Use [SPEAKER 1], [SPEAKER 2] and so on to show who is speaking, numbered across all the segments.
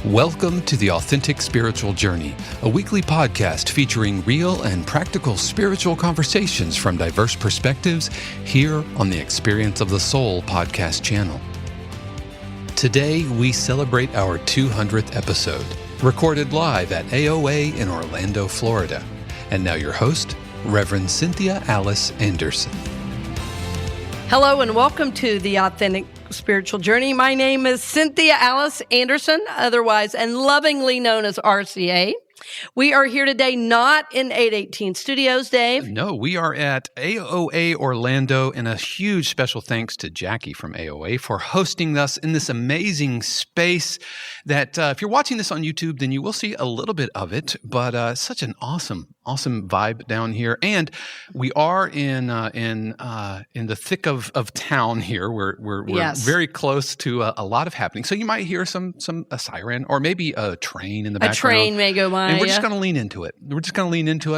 [SPEAKER 1] Welcome to The Authentic Spiritual Journey, a weekly podcast featuring real and practical spiritual conversations from diverse perspectives here on the Experience of the Soul podcast channel. Today, we celebrate our 200th episode, recorded live at AOA in Orlando, Florida. And now your host, Reverend Cynthia Alice Anderson.
[SPEAKER 2] Hello and welcome to The Authentic Spiritual Journey. My name is Cynthia Alice Anderson, otherwise and lovingly known as RCA. We are here today not in 818 Studios, Dave.
[SPEAKER 1] No, we are at AOA Orlando, and a huge special thanks to Jackie from AOA for hosting us in this amazing space that if you're watching this on YouTube, then you will see a little bit of it, but such an awesome vibe down here. And we are in the thick of town here. We're
[SPEAKER 2] Yes.
[SPEAKER 1] very close to a lot of happening. So you might hear a siren or maybe a train in the background.
[SPEAKER 2] A train may go by.
[SPEAKER 1] And we're just going to lean into it.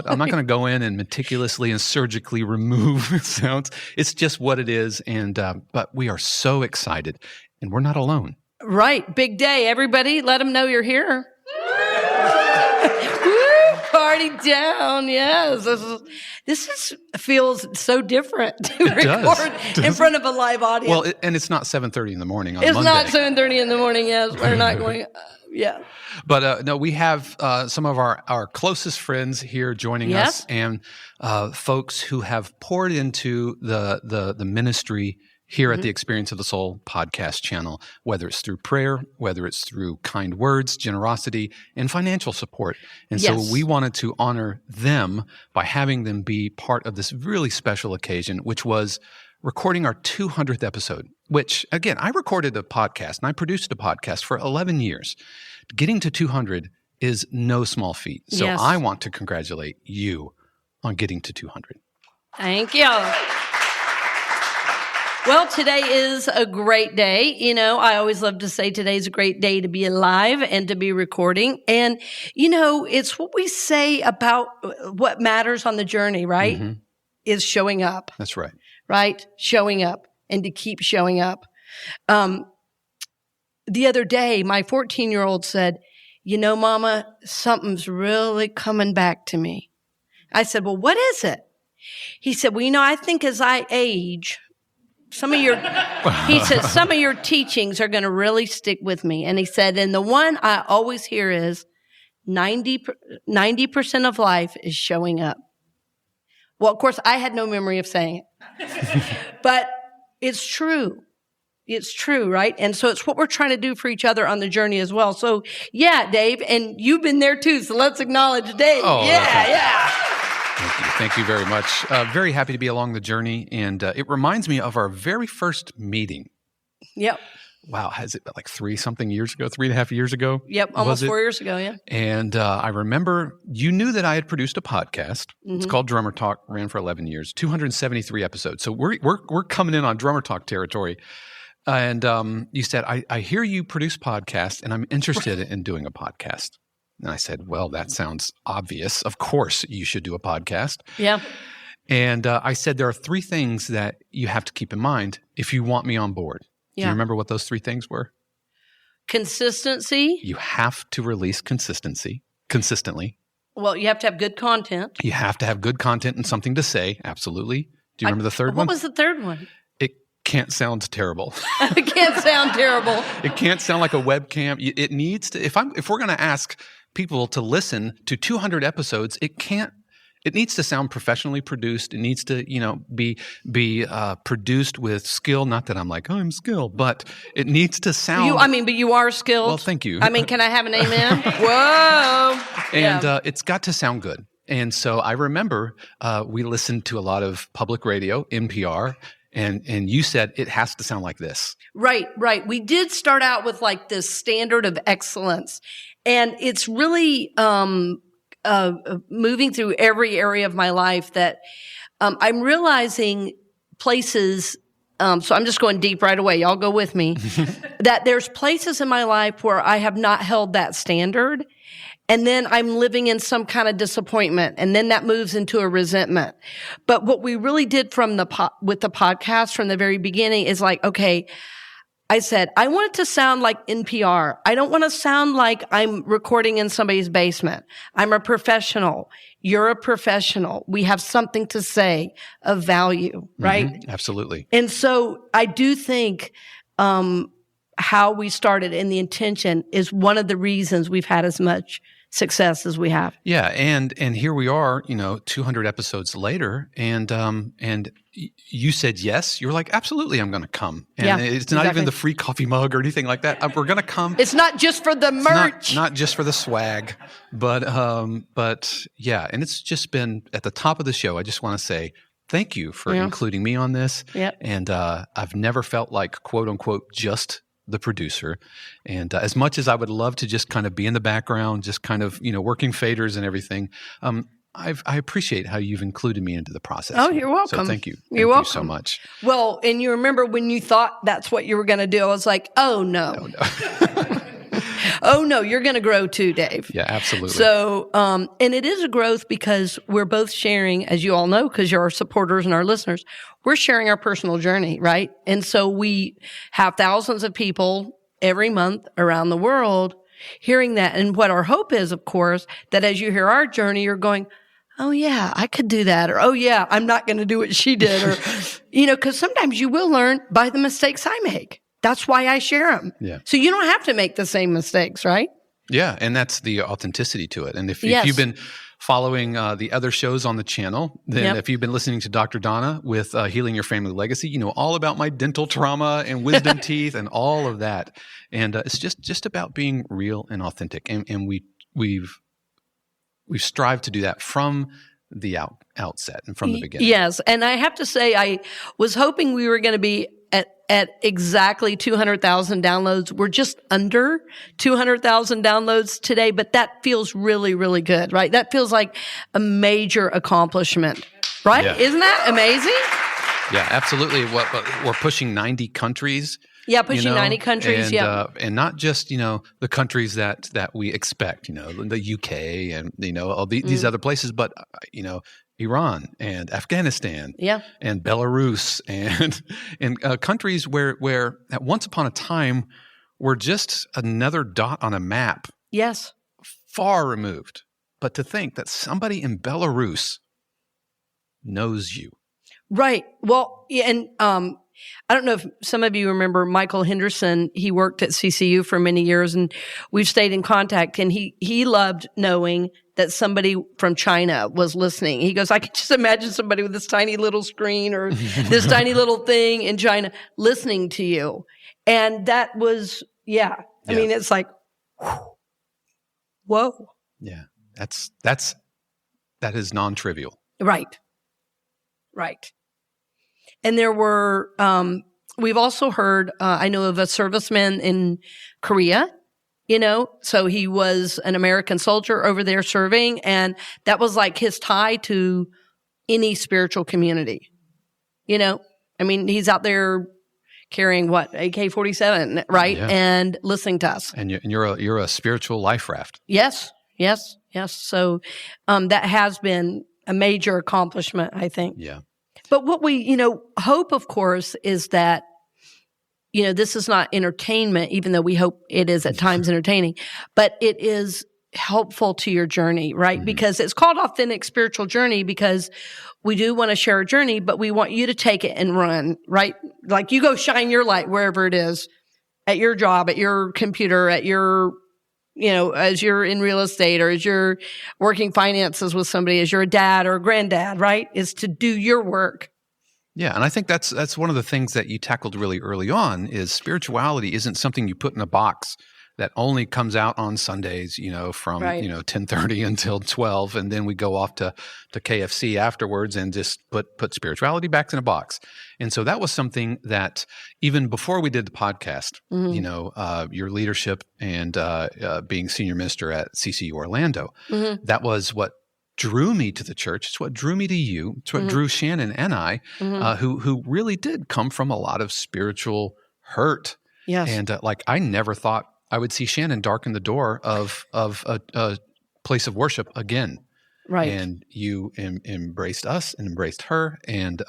[SPEAKER 1] I'm not going to go in and meticulously and surgically remove sounds. It's just what it is. And but we are so excited, and we're not alone.
[SPEAKER 2] Right. Big day. Everybody, let them know you're here. Woo, party down. Yes. This feels so different to record in front of a live audience.
[SPEAKER 1] Well, and it's not 7:30 in the morning on
[SPEAKER 2] It's
[SPEAKER 1] Monday.
[SPEAKER 2] not 7:30 in the morning. Yes. We're not going. Yeah.
[SPEAKER 1] But no, we have some of our closest friends here joining us, and folks who have poured into the ministry here at the Experience of the Soul podcast channel, whether it's through prayer, whether it's through kind words, generosity, and financial support. And so we wanted to honor them by having them be part of this really special occasion, which was recording our 200th episode, which, again, I recorded a podcast and I produced a podcast for 11 years. Getting to 200 is no small feat. So I want to congratulate you on getting to 200.
[SPEAKER 2] Thank you. Well, today is a great day. You know, I always love to say today's a great day to be alive and to be recording. And, you know, it's what we say about what matters on the journey, right? Mm-hmm. Is showing up.
[SPEAKER 1] That's right.
[SPEAKER 2] Right? Showing up and to keep showing up. The other day, my 14-year-old said, you know, Mama, something's really coming back to me. I said, well, what is it? He said, well, you know, I think as I age, some of your teachings are going to really stick with me. And he said, and the one I always hear is 90% of life is showing up. Well, of course, I had no memory of saying it, but it's true. It's true, right? And so it's what we're trying to do for each other on the journey as well. So, yeah, Dave, and you've been there too, so let's acknowledge Dave.
[SPEAKER 1] Oh,
[SPEAKER 2] yeah.
[SPEAKER 1] Thank you very much. Very happy to be along the journey, and it reminds me of our very first meeting.
[SPEAKER 2] Yep.
[SPEAKER 1] Wow, has it been like 3.5 years ago?
[SPEAKER 2] Yep, almost 4 years ago, yeah.
[SPEAKER 1] And I remember you knew that I had produced a podcast. Mm-hmm. It's called Drummer Talk, ran for 11 years, 273 episodes. So we're coming in on Drummer Talk territory. And you said, I hear you produce podcasts, and I'm interested in doing a podcast. And I said, well, that sounds obvious. Of course you should do a podcast.
[SPEAKER 2] Yeah.
[SPEAKER 1] And I said, there are 3 things that you have to keep in mind if you want me on board. Do you remember what those 3 things were?
[SPEAKER 2] Consistency.
[SPEAKER 1] You have to release consistently.
[SPEAKER 2] Well, you have to have good content.
[SPEAKER 1] You have to have good content and something to say. Absolutely. Do you remember the third one?
[SPEAKER 2] What was the third one?
[SPEAKER 1] It can't sound terrible.
[SPEAKER 2] It can't sound terrible.
[SPEAKER 1] It can't sound like a webcam. It needs to. If we're going to ask people to listen to 200 episodes, it needs to sound professionally produced. It needs to, be produced with skill. Not that I'm like, I'm skilled, but it needs to sound.
[SPEAKER 2] But you are skilled.
[SPEAKER 1] Well, thank you.
[SPEAKER 2] Can I have an amen? Whoa.
[SPEAKER 1] And it's got to sound good. And so I remember we listened to a lot of public radio, NPR, and you said it has to sound like this.
[SPEAKER 2] Right. We did start out with like this standard of excellence, and it's really moving through every area of my life that I'm realizing places. So I'm just going deep right away. Y'all go with me. That there's places in my life where I have not held that standard. And then I'm living in some kind of disappointment. And then that moves into a resentment. But what we really did with the podcast from the very beginning is like, okay, I said, I want it to sound like NPR. I don't want to sound like I'm recording in somebody's basement. I'm a professional. You're a professional. We have something to say of value, right?
[SPEAKER 1] Mm-hmm. Absolutely.
[SPEAKER 2] And so I do think how we started and the intention is one of the reasons we've had as much success as we have.
[SPEAKER 1] Yeah, and here we are, 200 episodes later, and you said yes. You're like, absolutely, I'm going to come. And it's not even the free coffee mug or anything like that. We're going to come.
[SPEAKER 2] It's not just for the merch.
[SPEAKER 1] Not just for the swag, but yeah, and it's just been at the top of the show. I just want to say thank you for including me on this.
[SPEAKER 2] Yep.
[SPEAKER 1] And I've never felt like, quote unquote, just the producer. And as much as I would love to just kind of be in the background, just kind of, working faders and everything, I appreciate how you've included me into the process.
[SPEAKER 2] Oh, you're welcome.
[SPEAKER 1] So thank you.
[SPEAKER 2] You're welcome.
[SPEAKER 1] Thank you so much.
[SPEAKER 2] Well, and you remember when you thought that's what you were going to do, I was like, oh, no. Oh, no, you're going to grow too, Dave.
[SPEAKER 1] Yeah, absolutely.
[SPEAKER 2] So, and it is a growth because we're both sharing, as you all know, because you're our supporters and our listeners, we're sharing our personal journey, right? And so we have thousands of people every month around the world hearing that. And what our hope is, of course, that as you hear our journey, you're going, oh, yeah, I could do that. Or, oh, yeah, I'm not going to do what she did. Or, because sometimes you will learn by the mistakes I make. That's why I share them.
[SPEAKER 1] Yeah.
[SPEAKER 2] So you don't have to make the same mistakes, right?
[SPEAKER 1] Yeah, and that's the authenticity to it. And if you've been following the other shows on the channel, then if you've been listening to Dr. Donna with Healing Your Family Legacy, you know all about my dental trauma and wisdom teeth and all of that. And it's just about being real and authentic. And we've strived to do that from the outset and from the beginning.
[SPEAKER 2] Yes, and I have to say, I was hoping we were going to be at exactly 200,000 downloads. We're just under 200,000 downloads today, but that feels really, really good, right? That feels like a major accomplishment, right?
[SPEAKER 1] Yeah.
[SPEAKER 2] Isn't that amazing?
[SPEAKER 1] Yeah, absolutely. We're pushing 90 countries.
[SPEAKER 2] Yeah, pushing 90 countries,
[SPEAKER 1] and, and not just, the countries that we expect, the UK and, all these other places, but, Iran and Afghanistan and Belarus and countries where at once upon a time were just another dot on a map.
[SPEAKER 2] Yes.
[SPEAKER 1] Far removed. But to think that somebody in Belarus knows you.
[SPEAKER 2] Right. Well, and I don't know if some of you remember Michael Henderson. He worked at CCU for many years, and we've stayed in contact. And he loved knowing that somebody from China was listening. He goes, I can just imagine somebody with this tiny little screen or this tiny little thing in China listening to you. And that was, I mean, it's like, whoa.
[SPEAKER 1] Yeah, that is non-trivial.
[SPEAKER 2] Right. And there were, we've also heard, I know of a serviceman in Korea, so he was an American soldier over there serving, and that was like his tie to any spiritual community. I mean, he's out there carrying AK-47, right?
[SPEAKER 1] Yeah.
[SPEAKER 2] And listening to us.
[SPEAKER 1] And you're a spiritual life raft.
[SPEAKER 2] Yes. So, that has been a major accomplishment, I think.
[SPEAKER 1] Yeah.
[SPEAKER 2] But what we, hope, of course, is that, this is not entertainment, even though we hope it is at times entertaining, but it is helpful to your journey, right? Mm-hmm. Because it's called Authentic Spiritual Journey because we do want to share our journey, but we want you to take it and run, right? Like you go shine your light wherever it is, at your job, at your computer, at your as you're in real estate or as you're working finances with somebody, as you're a dad or a granddad, right? Is to do your work.
[SPEAKER 1] Yeah, and I think that's one of the things that you tackled really early on is spirituality isn't something you put in a box that only comes out on Sundays, from, 10:30 until 12, and then we go off to KFC afterwards and just put spirituality back in a box. And so that was something that even before we did the podcast, your leadership and being senior minister at CCU Orlando, that was what drew me to the church. It's what drew me to you. It's what drew Shannon and I, who really did come from a lot of spiritual hurt.
[SPEAKER 2] Yes.
[SPEAKER 1] And I never thought I would see Shannon darken the door of a place of worship again.
[SPEAKER 2] Right.
[SPEAKER 1] And you embraced us and embraced her. And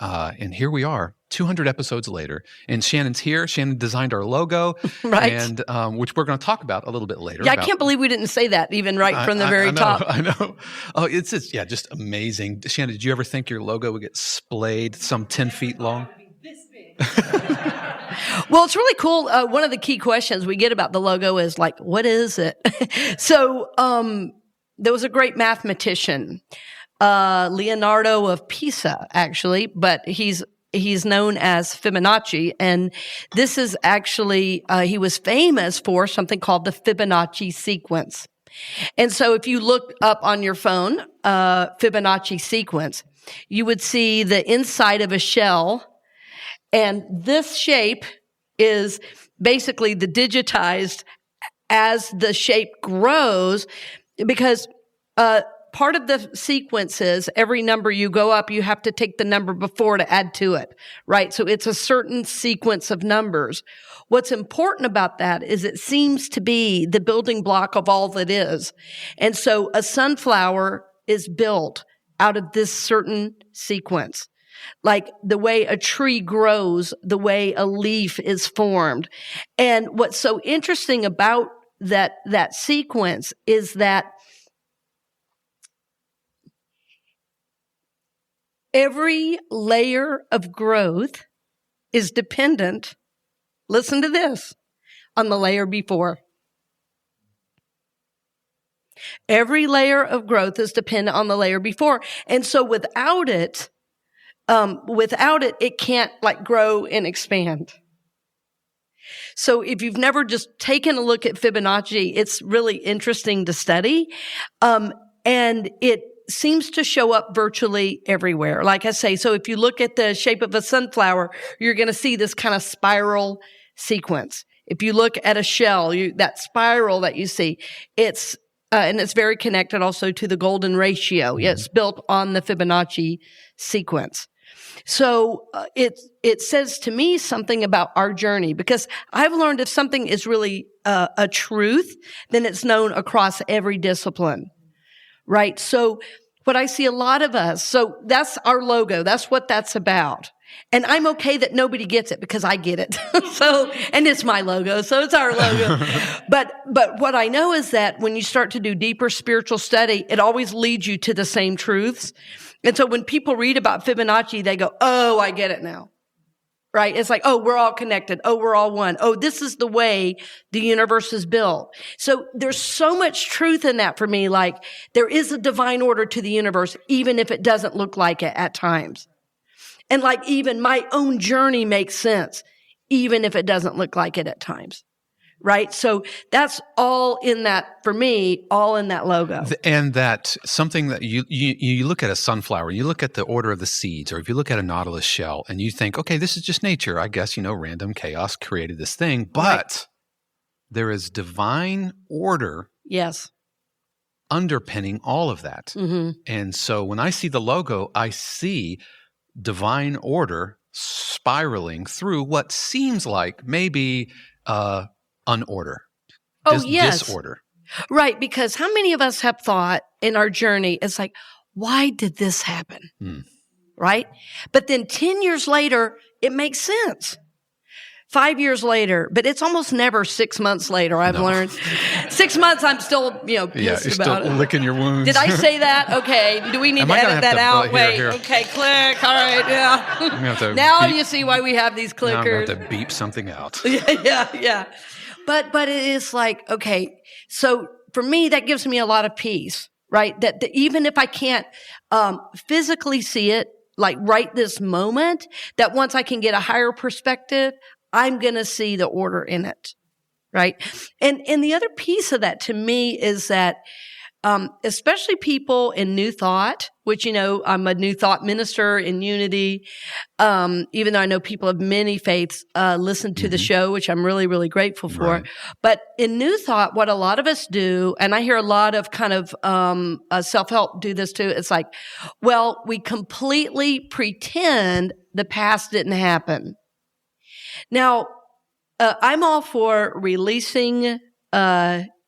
[SPEAKER 1] here we are, 200 episodes later. And Shannon's here. Shannon designed our logo,
[SPEAKER 2] right?
[SPEAKER 1] And which we're going to talk about a little bit later.
[SPEAKER 2] Yeah, I can't believe we didn't say that even from the very top.
[SPEAKER 1] I know. Oh, it's just amazing. Shannon, did you ever think your logo would get splayed some 10 feet long?
[SPEAKER 2] Well, it's really cool. One of the key questions we get about the logo is like, what is it? So, there was a great mathematician, Leonardo of Pisa, actually, but he's known as Fibonacci. And this is actually, he was famous for something called the Fibonacci sequence. And so if you look up on your phone, Fibonacci sequence, you would see the inside of a shell. And this shape is basically the digitized as the shape grows, because part of the sequence is every number you go up, you have to take the number before to add to it, right? So it's a certain sequence of numbers. What's important about that is it seems to be the building block of all that is. And so a sunflower is built out of this certain sequence. Like the way a tree grows, the way a leaf is formed. And what's so interesting about that sequence is that every layer of growth is dependent, listen to this, on the layer before. Every layer of growth is dependent on the layer before. And so without it, it can't like grow and expand. So if you've never just taken a look at Fibonacci, it's really interesting to study. And it seems to show up virtually everywhere. Like I say, so if you look at the shape of a sunflower, you're going to see this kind of spiral sequence. If you look at a shell, that spiral that you see, it's very connected also to the golden ratio. It's built on the Fibonacci sequence. So it says to me something about our journey, because I've learned if something is really a truth, then it's known across every discipline, right? So what I see a lot of us, so that's our logo. That's what that's about. And I'm okay that nobody gets it because I get it. And it's my logo, so it's our logo. But what I know is that when you start to do deeper spiritual study, it always leads you to the same truths. And so when people read about Fibonacci, they go, oh, I get it now. Right? It's like, oh, we're all connected. Oh, we're all one. Oh, this is the way the universe is built. So there's so much truth in that for me. Like there is a divine order to the universe, even if it doesn't look like it at times. And like even my own journey makes sense, even if it doesn't look like it at times. Right? So that's all in that, for me, all in that logo.
[SPEAKER 1] And that something that you look at a sunflower, you look at the order of the seeds, or if you look at a nautilus shell and you think, okay, this is just nature. I guess, random chaos created this thing, but there is divine order.
[SPEAKER 2] Yes.
[SPEAKER 1] Underpinning all of that. Mm-hmm. And so when I see the logo, I see divine order spiraling through what seems like maybe unorder. Disorder.
[SPEAKER 2] Right, because how many of us have thought in our journey, it's like, why did this happen? Right? But then 10 years later, it makes sense. 5 years later, but it's almost never 6 months later, I've learned. 6 months, I'm still, pissed
[SPEAKER 1] you're
[SPEAKER 2] about
[SPEAKER 1] still
[SPEAKER 2] it.
[SPEAKER 1] Licking your wounds.
[SPEAKER 2] Did I say that? Okay. Do we need to edit that out? Wait.
[SPEAKER 1] Here.
[SPEAKER 2] Okay, click. All right, yeah. Now you see why we have these clickers.
[SPEAKER 1] Now I'm going to have to beep something out.
[SPEAKER 2] Yeah. But it is like, okay, so for me, that gives me a lot of peace, right? That even if I can't physically see it, like right this moment, that once I can get a higher perspective, I'm going to see the order in it, right? And the other piece of that to me is that especially people in New Thought, which, I'm a New Thought minister in Unity, even though I know people of many faiths listen to the show, which I'm really, really grateful for. Right. But in New Thought, what a lot of us do, and I hear a lot of kind of self-help do this too, it's like, well, we completely pretend the past didn't happen. Now, I'm all for releasing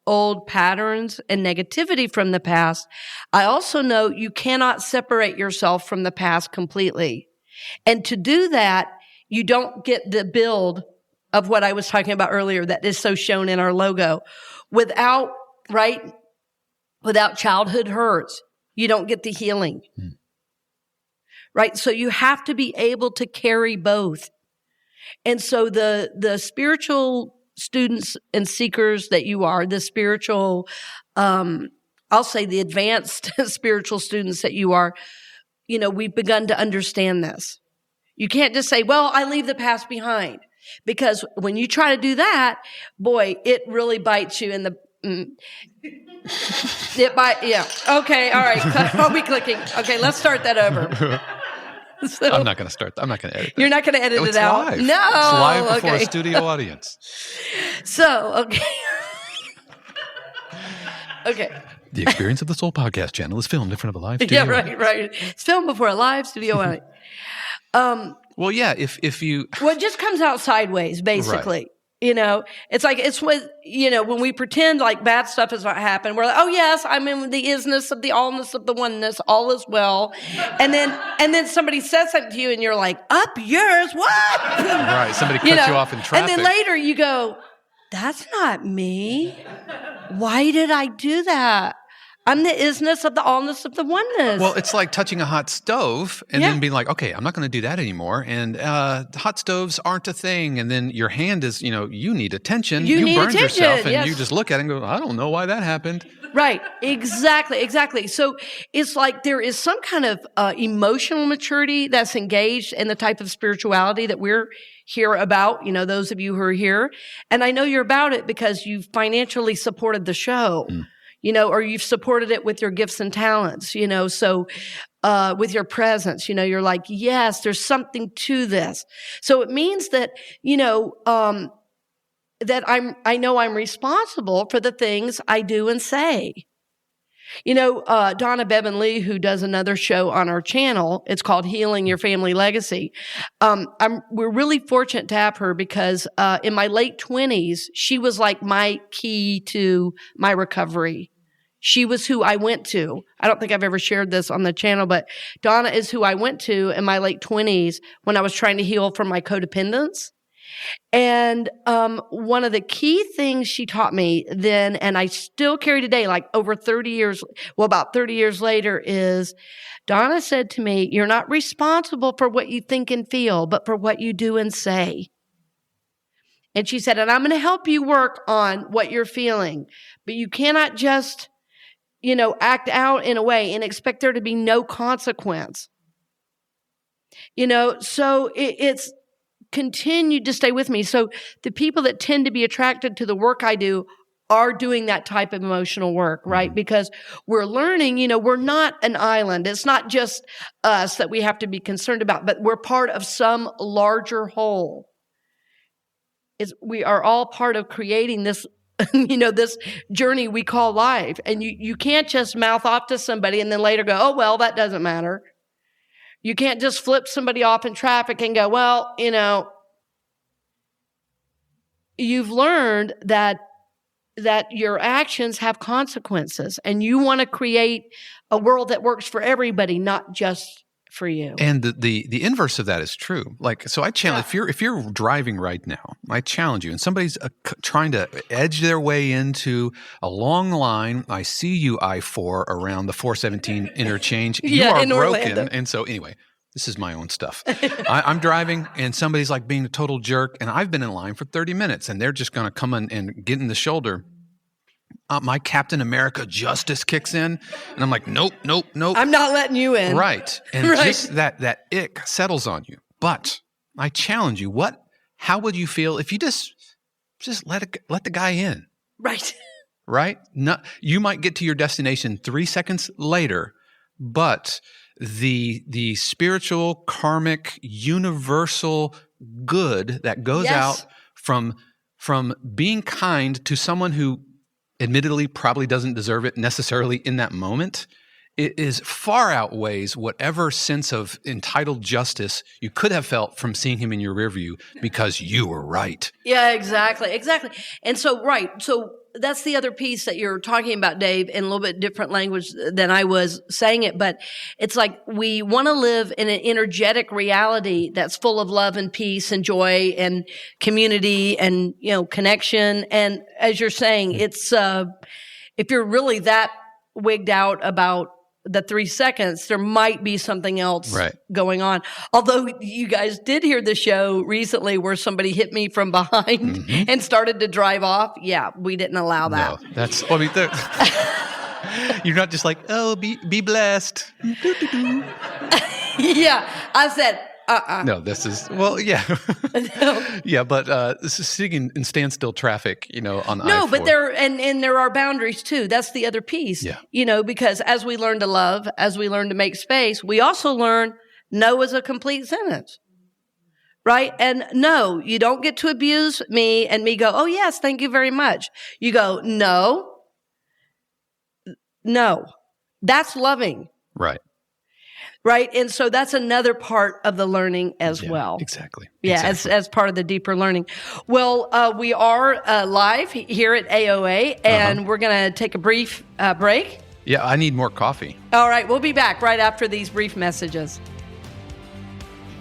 [SPEAKER 2] old patterns and negativity from the past, I also know you cannot separate yourself from the past completely. And to do that, you don't get the build of what I was talking about earlier that is so shown in our logo. Without childhood hurts, you don't get the healing. Right? So you have to be able to carry both. And so the spiritual students and seekers that you are, the spiritual, I'll say the advanced spiritual students that you are, we've begun to understand this. You can't just say, well, I leave the past behind. Because when you try to do that, boy, it really bites you in the, yeah. Okay, all right. I'll be clicking. Okay, let's start that over. So,
[SPEAKER 1] I'm not going to start. I'm not going to edit that.
[SPEAKER 2] You're not going to edit it out?
[SPEAKER 1] Live.
[SPEAKER 2] No.
[SPEAKER 1] It's live before a studio audience.
[SPEAKER 2] So, okay. Okay.
[SPEAKER 1] The Experience of the Soul podcast channel is filmed in front of a live studio.
[SPEAKER 2] Yeah, right. It's filmed before a live studio audience.
[SPEAKER 1] Well, yeah, if you...
[SPEAKER 2] Well, it just comes out sideways, basically. Right. It's like, it's with, when we pretend like bad stuff has not happened, we're like, oh yes, I'm in the isness of the allness of the oneness, all is well. And then somebody says something to you and you're like, up yours, what?
[SPEAKER 1] Right, somebody cuts you off in traffic.
[SPEAKER 2] And then later you go, that's not me. Why did I do that? I'm the isness of the allness of the oneness.
[SPEAKER 1] Well, it's like touching a hot stove and then being like, okay, I'm not going to do that anymore. And hot stoves aren't a thing. And then your hand is, you need attention. You burned yourself and you just look at it and go, I don't know why that happened.
[SPEAKER 2] Right. Exactly. So it's like there is some kind of emotional maturity that's engaged in the type of spirituality that we're here about, those of you who are here. And I know you're about it because you financially supported the show. Or you've supported it with your gifts and talents, so with your presence, you're like, yes, there's something to this. So it means that, that I know I'm responsible for the things I do and say. Donna Bevan-Lee, who does another show on our channel, it's called Healing Your Family Legacy. We're really fortunate to have her because in my late 20s, she was like my key to my recovery. She was who I went to. I don't think I've ever shared this on the channel, but Donna is who I went to in my late 20s when I was trying to heal from my codependence. And one of the key things she taught me then, and I still carry today, like about 30 years later, is Donna said to me, you're not responsible for what you think and feel, but for what you do and say. And she said, and I'm going to help you work on what you're feeling, but you cannot just act out in a way and expect there to be no consequence. So it's continued to stay with me. So the people that tend to be attracted to the work I do are doing that type of emotional work, right? Because we're learning, we're not an island. It's not just us that we have to be concerned about, but we're part of some larger whole. We are all part of creating this this journey we call life. And you can't just mouth off to somebody and then later go, oh, well, that doesn't matter. You can't just flip somebody off in traffic and go, well, you've learned that your actions have consequences and you want to create a world that works for everybody, not just for you.
[SPEAKER 1] And the inverse of that is true. Like, so I challenge, if you're driving right now, I challenge you, and somebody's trying to edge their way into a long line. I see you I-4 around the 417 interchange. You are broken.
[SPEAKER 2] Orlando.
[SPEAKER 1] And so anyway, this is my own stuff. I'm driving and somebody's like being a total jerk and I've been in line for 30 minutes and they're just going to come in and get in the shoulder. My Captain America justice kicks in and I'm like, nope.
[SPEAKER 2] I'm not letting you in.
[SPEAKER 1] Right. And just that ick settles on you. But I challenge you, how would you feel if you just let the guy in?
[SPEAKER 2] Right.
[SPEAKER 1] Right? You might get to your destination 3 seconds later, but the spiritual, karmic, universal good that goes out from being kind to someone who admittedly probably doesn't deserve it necessarily in that moment it is far outweighs whatever sense of entitled justice you could have felt from seeing him in your rear view because you were right.
[SPEAKER 2] Yeah, exactly. And so, right. So that's the other piece that you're talking about, Dave, in a little bit different language than I was saying it. But it's like we want to live in an energetic reality that's full of love and peace and joy and community and, connection. And as you're saying, it's, if you're really that wigged out about the 3 seconds, there might be something else going on. Although you guys did hear the show recently where somebody hit me from behind and started to drive off. Yeah, we didn't allow that.
[SPEAKER 1] No, that's, you're not just like, oh, be blessed.
[SPEAKER 2] Yeah, I said,
[SPEAKER 1] No, this is, yeah. Yeah, but this is sitting in standstill traffic, on I-4.
[SPEAKER 2] No, but there are boundaries too. That's the other piece.
[SPEAKER 1] Yeah.
[SPEAKER 2] Because as we learn to love, as we learn to make space, we also learn no is a complete sentence. Right? And no, you don't get to abuse me and me go, oh yes, thank you very much. You go, no. That's loving. Right. And so that's another part of the learning as well.
[SPEAKER 1] Exactly.
[SPEAKER 2] Yeah.
[SPEAKER 1] Exactly.
[SPEAKER 2] As part of the deeper learning. Well, we are live here at AOA and we're going to take a brief break.
[SPEAKER 1] Yeah. I need more coffee.
[SPEAKER 2] All right. We'll be back right after these brief messages.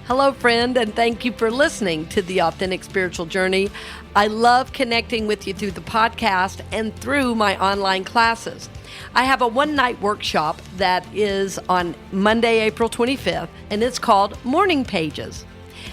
[SPEAKER 2] Hello, friend, and thank you for listening to The Authentic Spiritual Journey. I love connecting with you through the podcast and through my online classes. I have a one-night workshop that is on Monday, April 25th, and it's called Morning Pages.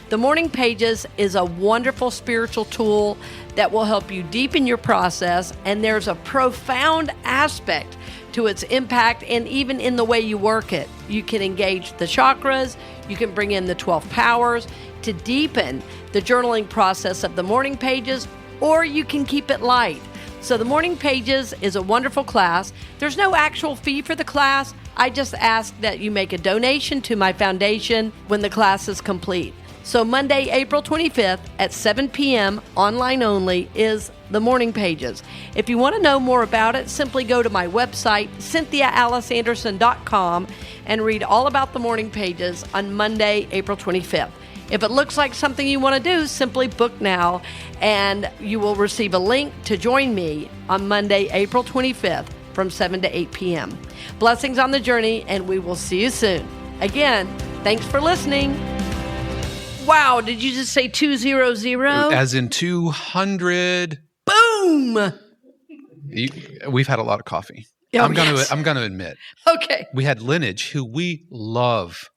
[SPEAKER 2] The Morning Pages is a wonderful spiritual tool that will help you deepen your process, and there's a profound aspect to its impact and even in the way you work it. You can engage the chakras, you can bring in the 12 powers to deepen the journaling process of the Morning Pages, or you can keep it light. So the Morning Pages is a wonderful class. There's no actual fee for the class. I just ask that you make a donation to my foundation when the class is complete. So Monday, April 25th at 7 p.m. online only is the Morning Pages. If you want to know more about it, simply go to my website, CynthiaAliceAnderson.com, and read all about the Morning Pages on Monday, April 25th. If it looks like something you want to do, simply book now, and you will receive a link to join me on Monday, April 25th from 7 to 8 p.m. Blessings on the journey, and we will see you soon. Again, thanks for listening. Wow, did you just say 200?
[SPEAKER 1] As in 200.
[SPEAKER 2] Boom!
[SPEAKER 1] We've had a lot of coffee.
[SPEAKER 2] Oh,
[SPEAKER 1] I'm going to admit.
[SPEAKER 2] Okay.
[SPEAKER 1] We had Lineage, who we love.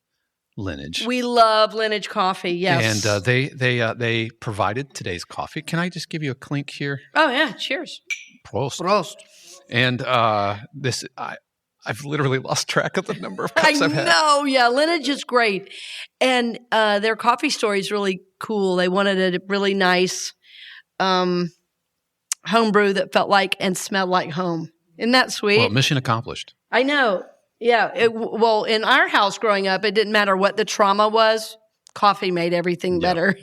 [SPEAKER 1] Lineage.
[SPEAKER 2] We love Lineage coffee, yes.
[SPEAKER 1] And they provided today's coffee. Can I just give you a clink here?
[SPEAKER 2] Oh, yeah. Cheers.
[SPEAKER 1] Prost. And I've literally lost track of the number of cups I've had.
[SPEAKER 2] I know, yeah. Lineage is great. And their coffee story is really cool. They wanted a really nice home brew that felt like and smelled like home. Isn't that sweet?
[SPEAKER 1] Well, mission accomplished.
[SPEAKER 2] I know. Yeah. Well, in our house growing up, it didn't matter what the trauma was. Coffee made everything better,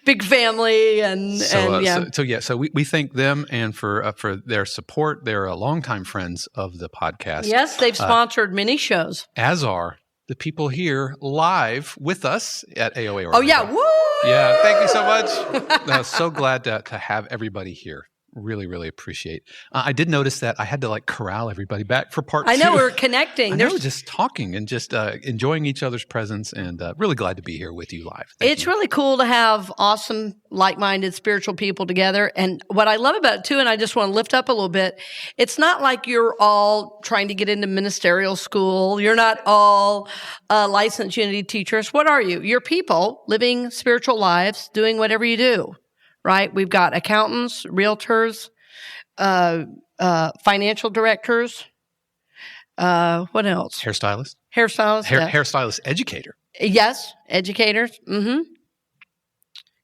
[SPEAKER 2] big family
[SPEAKER 1] So we thank them and for their support. They're longtime friends of the podcast.
[SPEAKER 2] Yes, they've sponsored many shows.
[SPEAKER 1] As are the people here live with us at AOA.
[SPEAKER 2] Oh yeah, woo!
[SPEAKER 1] Yeah, thank you so much. So glad to have everybody here. Really, really appreciate. I did notice that I had to corral everybody back for part 2.
[SPEAKER 2] I know, we're connecting.
[SPEAKER 1] I know, just talking and just enjoying each other's presence, and really glad to be here with you live.
[SPEAKER 2] It's really cool to have awesome, like-minded spiritual people together. And what I love about it too, and I just want to lift up a little bit, it's not like you're all trying to get into ministerial school. You're not all licensed Unity teachers. What are you? You're people living spiritual lives, doing whatever you do. Right? We've got accountants, realtors, financial directors. What else?
[SPEAKER 1] Hairstylist.
[SPEAKER 2] Hairstylist
[SPEAKER 1] Educator.
[SPEAKER 2] Yes. Educators. Mm-hmm.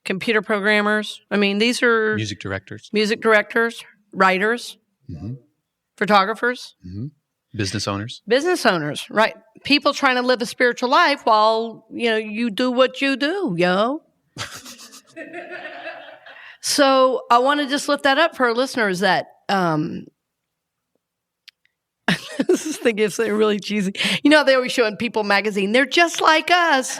[SPEAKER 2] Computer programmers. I mean, these are...
[SPEAKER 1] Music directors.
[SPEAKER 2] Writers.
[SPEAKER 1] Mm-hmm.
[SPEAKER 2] Photographers.
[SPEAKER 1] Mm-hmm. Business owners.
[SPEAKER 2] Right. People trying to live a spiritual life while, you do what you do, yo. So I want to just lift that up for our listeners that was thinking of something really cheesy. You know, they always show in People magazine, they're just like us.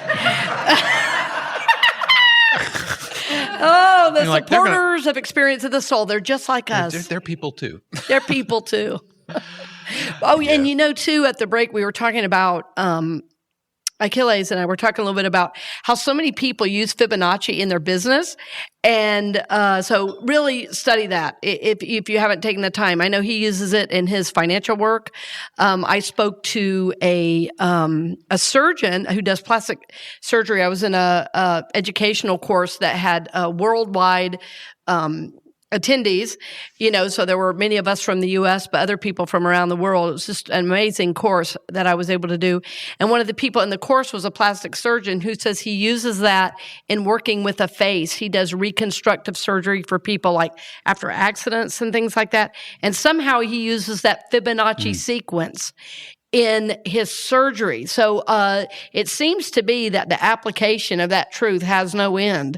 [SPEAKER 2] Oh, the supporters of Experience of the Soul. They're just like us.
[SPEAKER 1] They're people too.
[SPEAKER 2] They're people too. Oh, yeah. And you know, too, at the break, we were talking about, Achilles and I were talking a little bit about how so many people use Fibonacci in their business. And so really study that if you haven't taken the time. I know he uses it in his financial work. I spoke to a surgeon who does plastic surgery. I was in a educational course that had worldwide attendees, you know, so there were many of us from the U.S., but other people from around the world. It was just an amazing course that I was able to do. And one of the people in the course was a plastic surgeon who says he uses that in working with a face. He does reconstructive surgery for people like after accidents and things like that. And somehow he uses that Fibonacci sequence in his surgery. So it seems to be that the application of that truth has no end.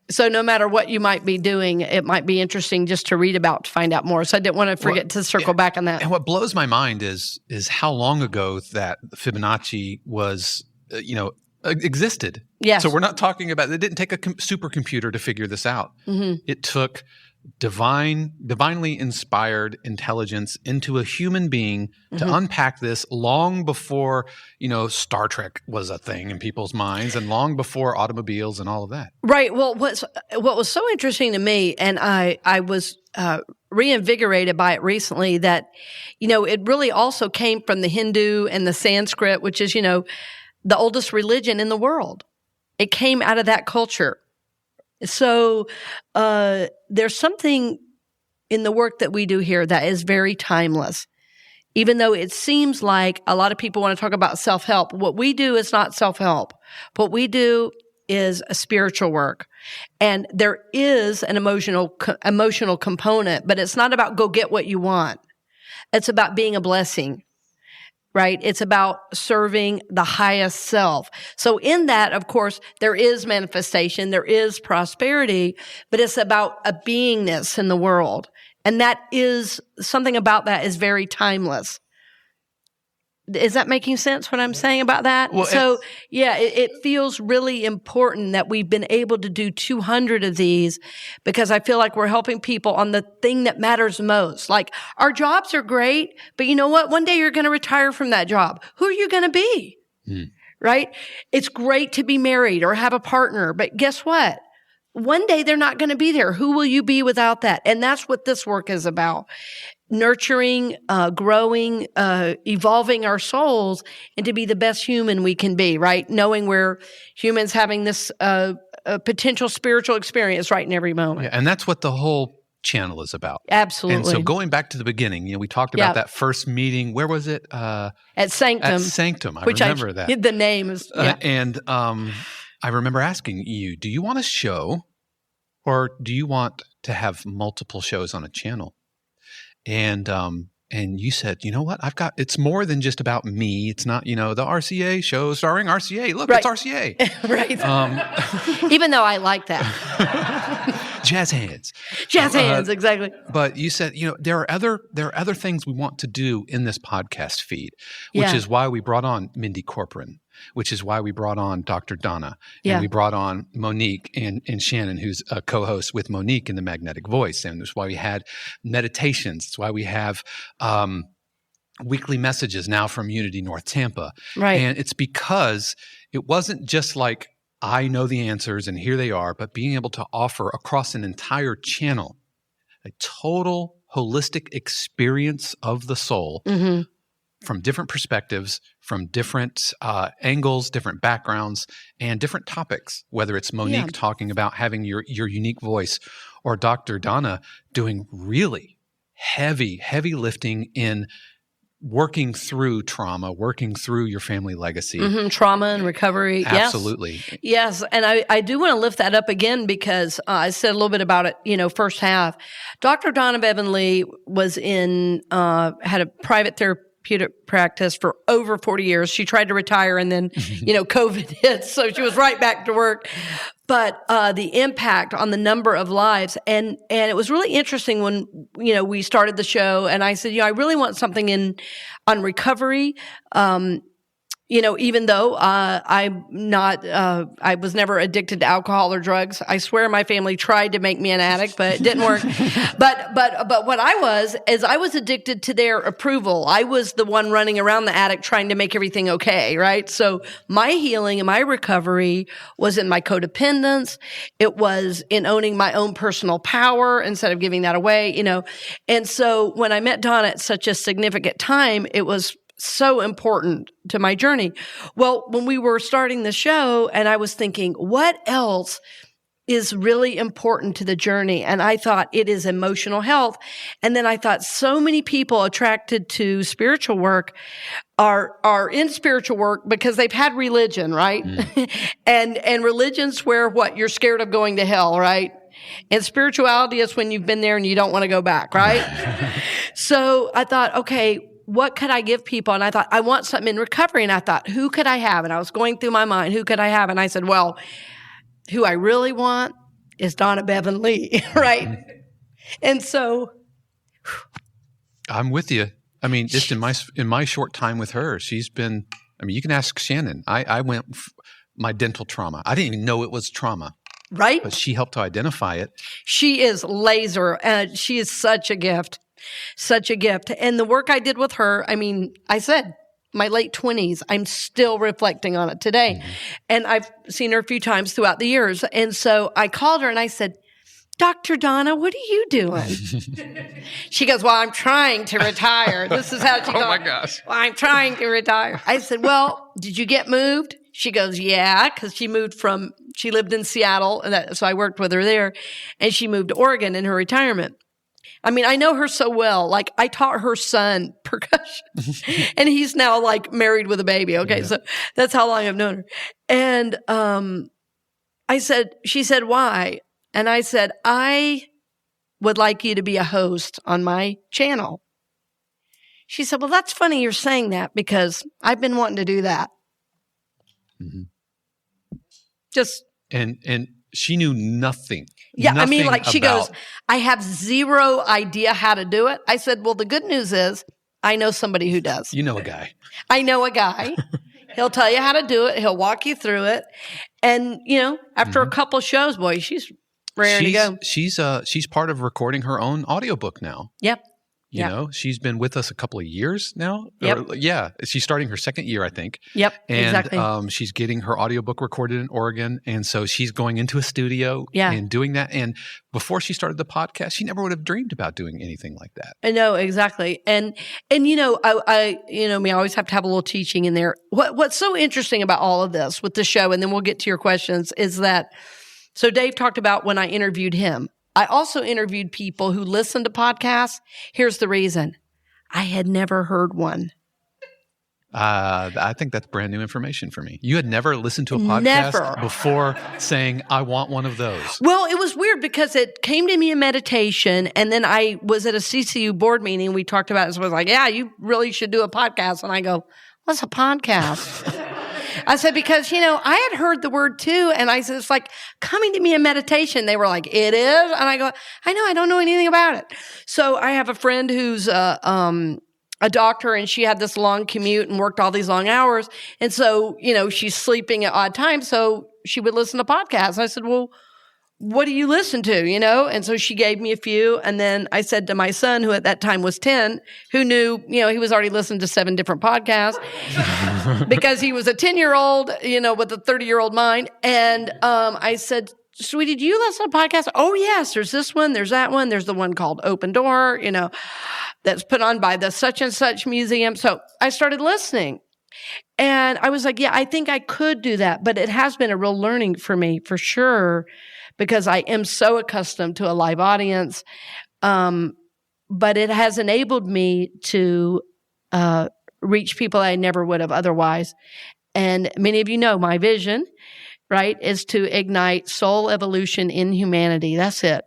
[SPEAKER 2] So no matter what you might be doing, it might be interesting just to read about to find out more. So I didn't want to forget to circle back on that.
[SPEAKER 1] And what blows my mind is how long ago that Fibonacci was, existed.
[SPEAKER 2] Yes.
[SPEAKER 1] So we're not talking about, it didn't take a supercomputer to figure this out. Mm-hmm. It took divinely inspired intelligence into a human being to unpack this long before, Star Trek was a thing in people's minds and long before automobiles and all of that.
[SPEAKER 2] Right. Well, what was so interesting to me, and I was reinvigorated by it recently, that, it really also came from the Hindu and the Sanskrit, which is, the oldest religion in the world. It came out of that culture. So there's something in the work that we do here that is very timeless. Even though it seems like a lot of people want to talk about self-help, what we do is not self-help. What we do is a spiritual work. And there is an emotional component, but it's not about go get what you want. It's about being a blessing. Right? It's about serving the highest self. So in that, of course, there is manifestation, there is prosperity, but it's about a beingness in the world. And that is, something about that is very timeless. Is that making sense what I'm saying about that?
[SPEAKER 1] Well,
[SPEAKER 2] so, it feels really important that we've been able to do 200 of these, because I feel like we're helping people on the thing that matters most. Like, our jobs are great, but you know what? One day you're going to retire from that job. Who are you going to be? Right? It's great to be married or have a partner, but guess what? One day they're not going to be there. Who will you be without that? And that's what this work is about. Nurturing, growing, evolving our souls and to be the best human we can be, right? Knowing we're humans having this potential spiritual experience right in every moment.
[SPEAKER 1] Yeah, and that's what the whole channel is about.
[SPEAKER 2] Absolutely.
[SPEAKER 1] And so going back to the beginning, we talked about that first meeting. Where was it?
[SPEAKER 2] At Sanctum.
[SPEAKER 1] At Sanctum. I remember that.
[SPEAKER 2] The name is,
[SPEAKER 1] and I remember asking you, do you want a show or do you want to have multiple shows on a channel? And you said, you know what? it's more than just about me. It's not, the RCA show starring RCA. Look,
[SPEAKER 2] right.
[SPEAKER 1] It's RCA.
[SPEAKER 2] Right. Even though I like that.
[SPEAKER 1] Jazz hands.
[SPEAKER 2] Jazz hands, exactly.
[SPEAKER 1] But you said, there are other things we want to do in this podcast feed, which is why we brought on Mindy Corcoran, which is why we brought on Dr. Donna, and we brought on Monique and Shannon, who's a co-host with Monique in The Magnetic Voice. And that's why we had meditations. That's why we have weekly messages now from Unity North Tampa.
[SPEAKER 2] Right.
[SPEAKER 1] And it's because it wasn't just like, I know the answers and here they are, but being able to offer across an entire channel a total holistic experience of the soul from different perspectives, from different angles, different backgrounds, and different topics, whether it's Monique talking about having your unique voice or Dr. Donna doing really heavy lifting in working through trauma, working through your family legacy.
[SPEAKER 2] Trauma and recovery.
[SPEAKER 1] Absolutely.
[SPEAKER 2] Yes. And I do want to lift that up again because I said a little bit about it, first half. Dr. Donna Bevan Lee was had a private therapeutic practice for over 40 years. She tried to retire and then, COVID hit. So she was right back to work. But the impact on the number of lives. And it was really interesting when, we started the show and I said, I really want something on recovery. Even though I'm not, I was never addicted to alcohol or drugs. I swear my family tried to make me an addict, but it didn't work. But what I was addicted to their approval. I was the one running around the attic trying to make everything okay, right? So my healing and my recovery was in my codependence. It was in owning my own personal power instead of giving that away, And so when I met Donna at such a significant time, it was so important to my journey. Well, when we were starting the show and I was thinking, what else is really important to the journey? And I thought it is emotional health. And then I thought so many people attracted to spiritual work are in spiritual work because they've had religion, right? and religion's where you're scared of going to hell, right? And spirituality is when you've been there and you don't want to go back, right? So I thought, okay, what could I give people? And I thought, I want something in recovery. And I thought, who could I have? And I was going through my mind, who could I have? And I said, well, who I really want is Donna Bevan Lee, right? And so
[SPEAKER 1] I'm with you. I mean, just in my short time with her, she's been, you can ask Shannon. I went my dental trauma. I didn't even know it was trauma.
[SPEAKER 2] Right.
[SPEAKER 1] But she helped to identify it.
[SPEAKER 2] She is laser. She is such a gift. Such a gift. And the work I did with her, I said, my late 20s, I'm still reflecting on it today. Mm-hmm. And I've seen her a few times throughout the years. And so I called her and I said, Dr. Donna, what are you doing? She goes, well, I'm trying to retire. This is how she goes.
[SPEAKER 1] Oh my gosh.
[SPEAKER 2] Well, I'm trying to retire. I said, well, did you get moved? She goes, yeah, because she lived in Seattle. So I worked with her there. And she moved to Oregon in her retirement. I know her so well. Like, I taught her son percussion, and he's now married with a baby. Okay, So that's how long I've known her. And she said, why? And I said, I would like you to be a host on my channel. She said, well, that's funny you're saying that because I've been wanting to do that.
[SPEAKER 1] Mm-hmm.
[SPEAKER 2] Just.
[SPEAKER 1] And she knew nothing.
[SPEAKER 2] Yeah, she goes, I have zero idea how to do it. I said, well, the good news is I know somebody who does.
[SPEAKER 1] You know a guy.
[SPEAKER 2] I know a guy. He'll tell you how to do it. He'll walk you through it. And, after a couple shows, boy, she's raring to go.
[SPEAKER 1] She's part of recording her own audiobook now.
[SPEAKER 2] Yep.
[SPEAKER 1] You know, she's been with us a couple of years now.
[SPEAKER 2] Yep.
[SPEAKER 1] She's starting her second year, I think.
[SPEAKER 2] Yep,
[SPEAKER 1] and,
[SPEAKER 2] exactly.
[SPEAKER 1] She's getting her audiobook recorded in Oregon. And so she's going into a studio and doing that. And before she started the podcast, she never would have dreamed about doing anything like that.
[SPEAKER 2] I know, exactly. And I always have to have a little teaching in there. What's so interesting about all of this with the show, and then we'll get to your questions, is that, so Dave talked about when I interviewed him. I also interviewed people who listen to podcasts. Here's the reason. I had never heard one.
[SPEAKER 1] I think that's brand new information for me. You had never listened to a podcast before saying, I want one of those.
[SPEAKER 2] Well, it was weird because it came to me in meditation, and then I was at a CCU board meeting. We talked about it. So I was like, yeah, you really should do a podcast. And I go, what's a podcast? I said, because, I had heard the word too. And I said, it's like coming to me in meditation. They were like, it is? And I go, I know, I don't know anything about it. So I have a friend who's a doctor, and she had this long commute and worked all these long hours. And so, she's sleeping at odd times. So she would listen to podcasts. And I said, well, what do you listen to, And so she gave me a few. And then I said to my son, who at that time was 10, who knew, he was already listening to 7 different podcasts because he was a 10-year-old, with a 30-year-old mind. And I said, sweetie, do you listen to podcasts? Oh, yes. There's this one. There's that one. There's the one called Open Door, that's put on by the such and such museum. So I started listening. And I was like, yeah, I think I could do that. But it has been a real learning for me, for sure, because I am so accustomed to a live audience. But it has enabled me to reach people I never would have otherwise. And many of you know my vision, right, is to ignite soul evolution in humanity. That's it.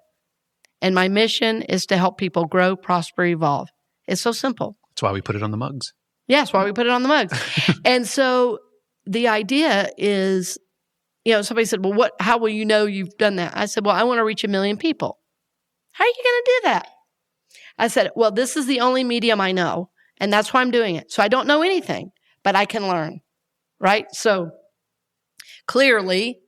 [SPEAKER 2] And my mission is to help people grow, prosper, evolve. It's so simple.
[SPEAKER 1] That's why we put it on the mugs.
[SPEAKER 2] Yeah, that's why we put it on the mugs. And so the idea is, somebody said, well, how will you know you've done that? I said, well, I want to reach 1 million people. How are you going to do that? I said, well, this is the only medium I know, and that's why I'm doing it. So I don't know anything, but I can learn, right? So clearly,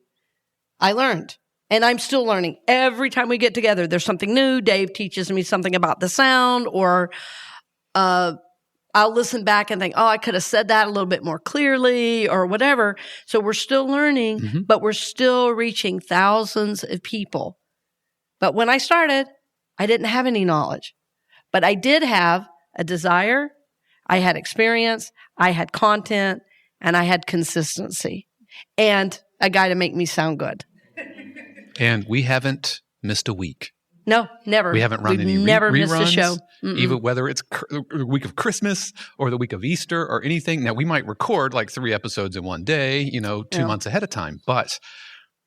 [SPEAKER 2] I learned, and I'm still learning. Every time we get together, there's something new. Dave teaches me something about the sound, or I'll listen back and think, I could have said that a little bit more clearly or whatever. So we're still learning, but we're still reaching thousands of people. But when I started, I didn't have any knowledge, but I did have a desire. I had experience. I had content, and I had consistency, and a guy to make me sound good.
[SPEAKER 1] And we haven't missed a week.
[SPEAKER 2] No, never.
[SPEAKER 1] We haven't run any
[SPEAKER 2] never
[SPEAKER 1] reruns,
[SPEAKER 2] missed a show.
[SPEAKER 1] Even whether it's the week of Christmas or the week of Easter or anything. Now, we might record like 3 episodes in one day, 2 months ahead of time. But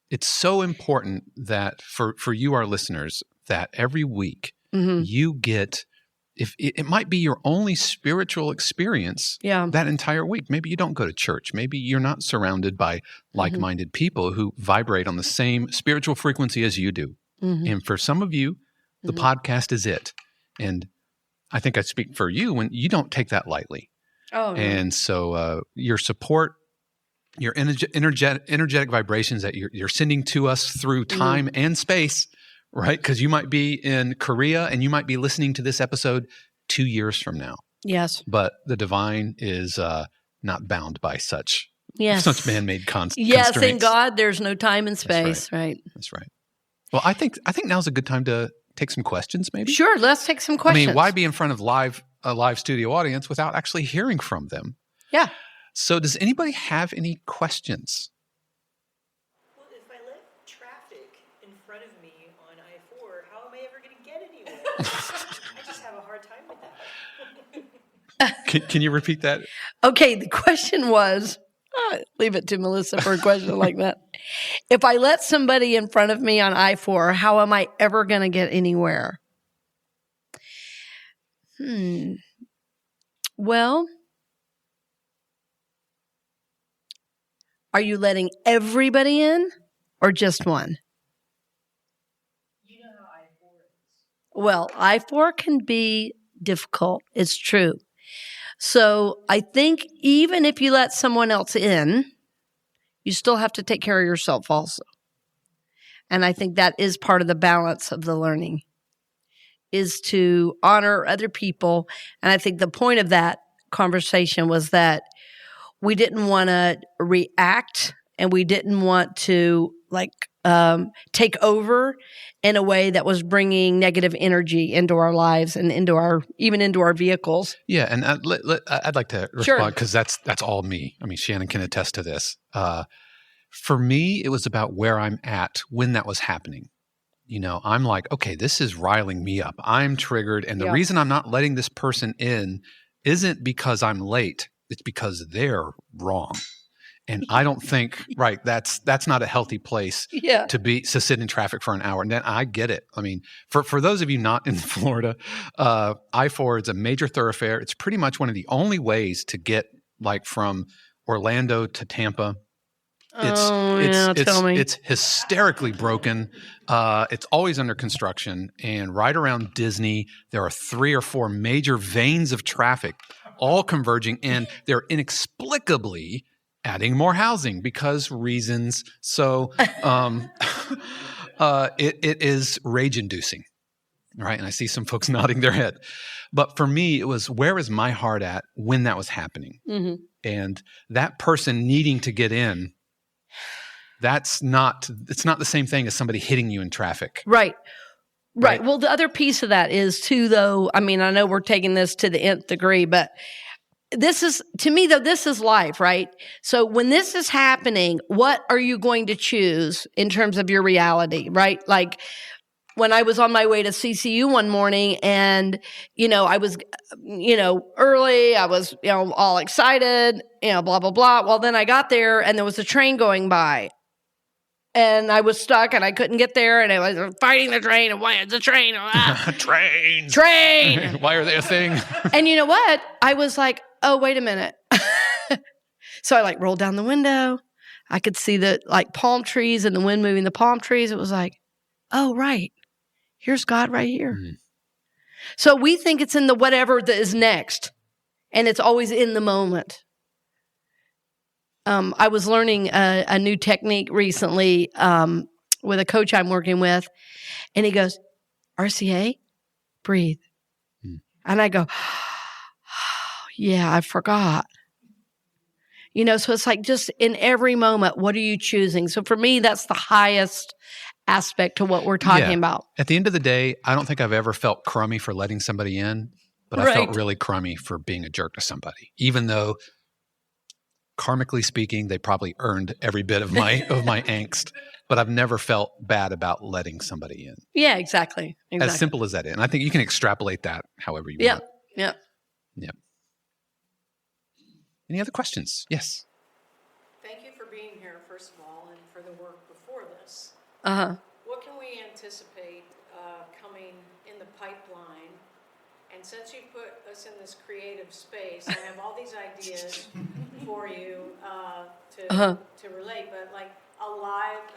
[SPEAKER 1] it's so important that for you, our listeners, that every week you get, if it might be your only spiritual experience that entire week. Maybe you don't go to church. Maybe you're not surrounded by like-minded people who vibrate on the same spiritual frequency as you do. And for some of you, the podcast is it. And I think I speak for you when you don't take that lightly. Oh, no. And so your support, your energetic vibrations that you're sending to us through time and space, right? Because you might be in Korea and you might be listening to this episode 2 years from now.
[SPEAKER 2] Yes.
[SPEAKER 1] But the divine is not bound by such man-made constraints.
[SPEAKER 2] Yes, in God, there's no time and space, right?
[SPEAKER 1] That's right. Well, I think now's a good time to take some questions, maybe.
[SPEAKER 2] Sure, let's take some questions.
[SPEAKER 1] I mean, why be in front of a live studio audience without actually hearing from them?
[SPEAKER 2] Yeah. So
[SPEAKER 1] does anybody have any questions?
[SPEAKER 3] Well, if I let traffic in front of me on I-4, how am I ever going to get anywhere? I just have a hard time with that.
[SPEAKER 1] Can you repeat that?
[SPEAKER 2] Okay, the question was, leave it to Melissa for a question like that. If I let somebody in front of me on I-4, how am I ever going to get anywhere? Well, are you letting everybody in or just one?
[SPEAKER 3] You know how I-4 is.
[SPEAKER 2] Well, I-4 can be difficult. It's true. So I think even if you let someone else in, you still have to take care of yourself also. And I think that is part of the balance of the learning, is to honor other people. And I think the point of that conversation was that we didn't want to react and we didn't want to take over in a way that was bringing negative energy into our lives and even into our vehicles.
[SPEAKER 1] Yeah, and I'd like to respond because that's all me. I mean, Shannon can attest to this. For me, it was about where I'm at when that was happening. I'm like, okay, this is riling me up. I'm triggered, and the reason I'm not letting this person in isn't because I'm late. It's because they're wrong. And I don't think, that's not a healthy place to sit in traffic for an hour. And then I get it. I mean, for those of you not in Florida, I-4 is a major thoroughfare. It's pretty much one of the only ways to get from Orlando to Tampa. It's hysterically broken. It's always under construction. And right around Disney, there are 3 or 4 major veins of traffic, all converging, and they're inexplicably adding more housing because reasons. So it is rage-inducing, right? And I see some folks nodding their head. But for me, it was, where is my heart at when that was happening? Mm-hmm. And that person needing to get in, it's not the same thing as somebody hitting you in traffic.
[SPEAKER 2] Right. Well, the other piece of that is too, though, I mean, I know we're taking this to the nth degree, but this is, to me, though, this is life, right? So when this is happening, what are you going to choose in terms of your reality, right? Like when I was on my way to CCU one morning and, I was, early, I was, all excited, blah, blah, blah. Well, then I got there and there was a train going by. And I was stuck and I couldn't get there and I was fighting the train and why is the train?
[SPEAKER 1] Train! Why are they a thing?
[SPEAKER 2] And you know what? I was like, oh, wait a minute. So I like rolled down the window. I could see the like palm trees and the wind moving the palm trees. It was like, oh, right. Here's God right here. Mm-hmm. So we think it's in the whatever that is next, and it's always in the moment. I was learning a new technique recently with a coach I'm working with, and he goes, RCA, breathe. Mm. And I go, oh, yeah, I forgot. So it's like just in every moment, what are you choosing? So for me, that's the highest aspect to what we're talking about.
[SPEAKER 1] At the end of the day, I don't think I've ever felt crummy for letting somebody in, but I felt really crummy for being a jerk to somebody, even though karmically speaking, they probably earned every bit of my angst, but I've never felt bad about letting somebody in.
[SPEAKER 2] Yeah, exactly.
[SPEAKER 1] As simple as that is. And I think you can extrapolate that however you want.
[SPEAKER 2] Yeah.
[SPEAKER 1] Any other questions? Yes.
[SPEAKER 4] Thank you for being here, first of all, and for the work before this. What can we anticipate coming in the pipeline? And since you put us in this creative space, I have all these ideas for you to relate, but like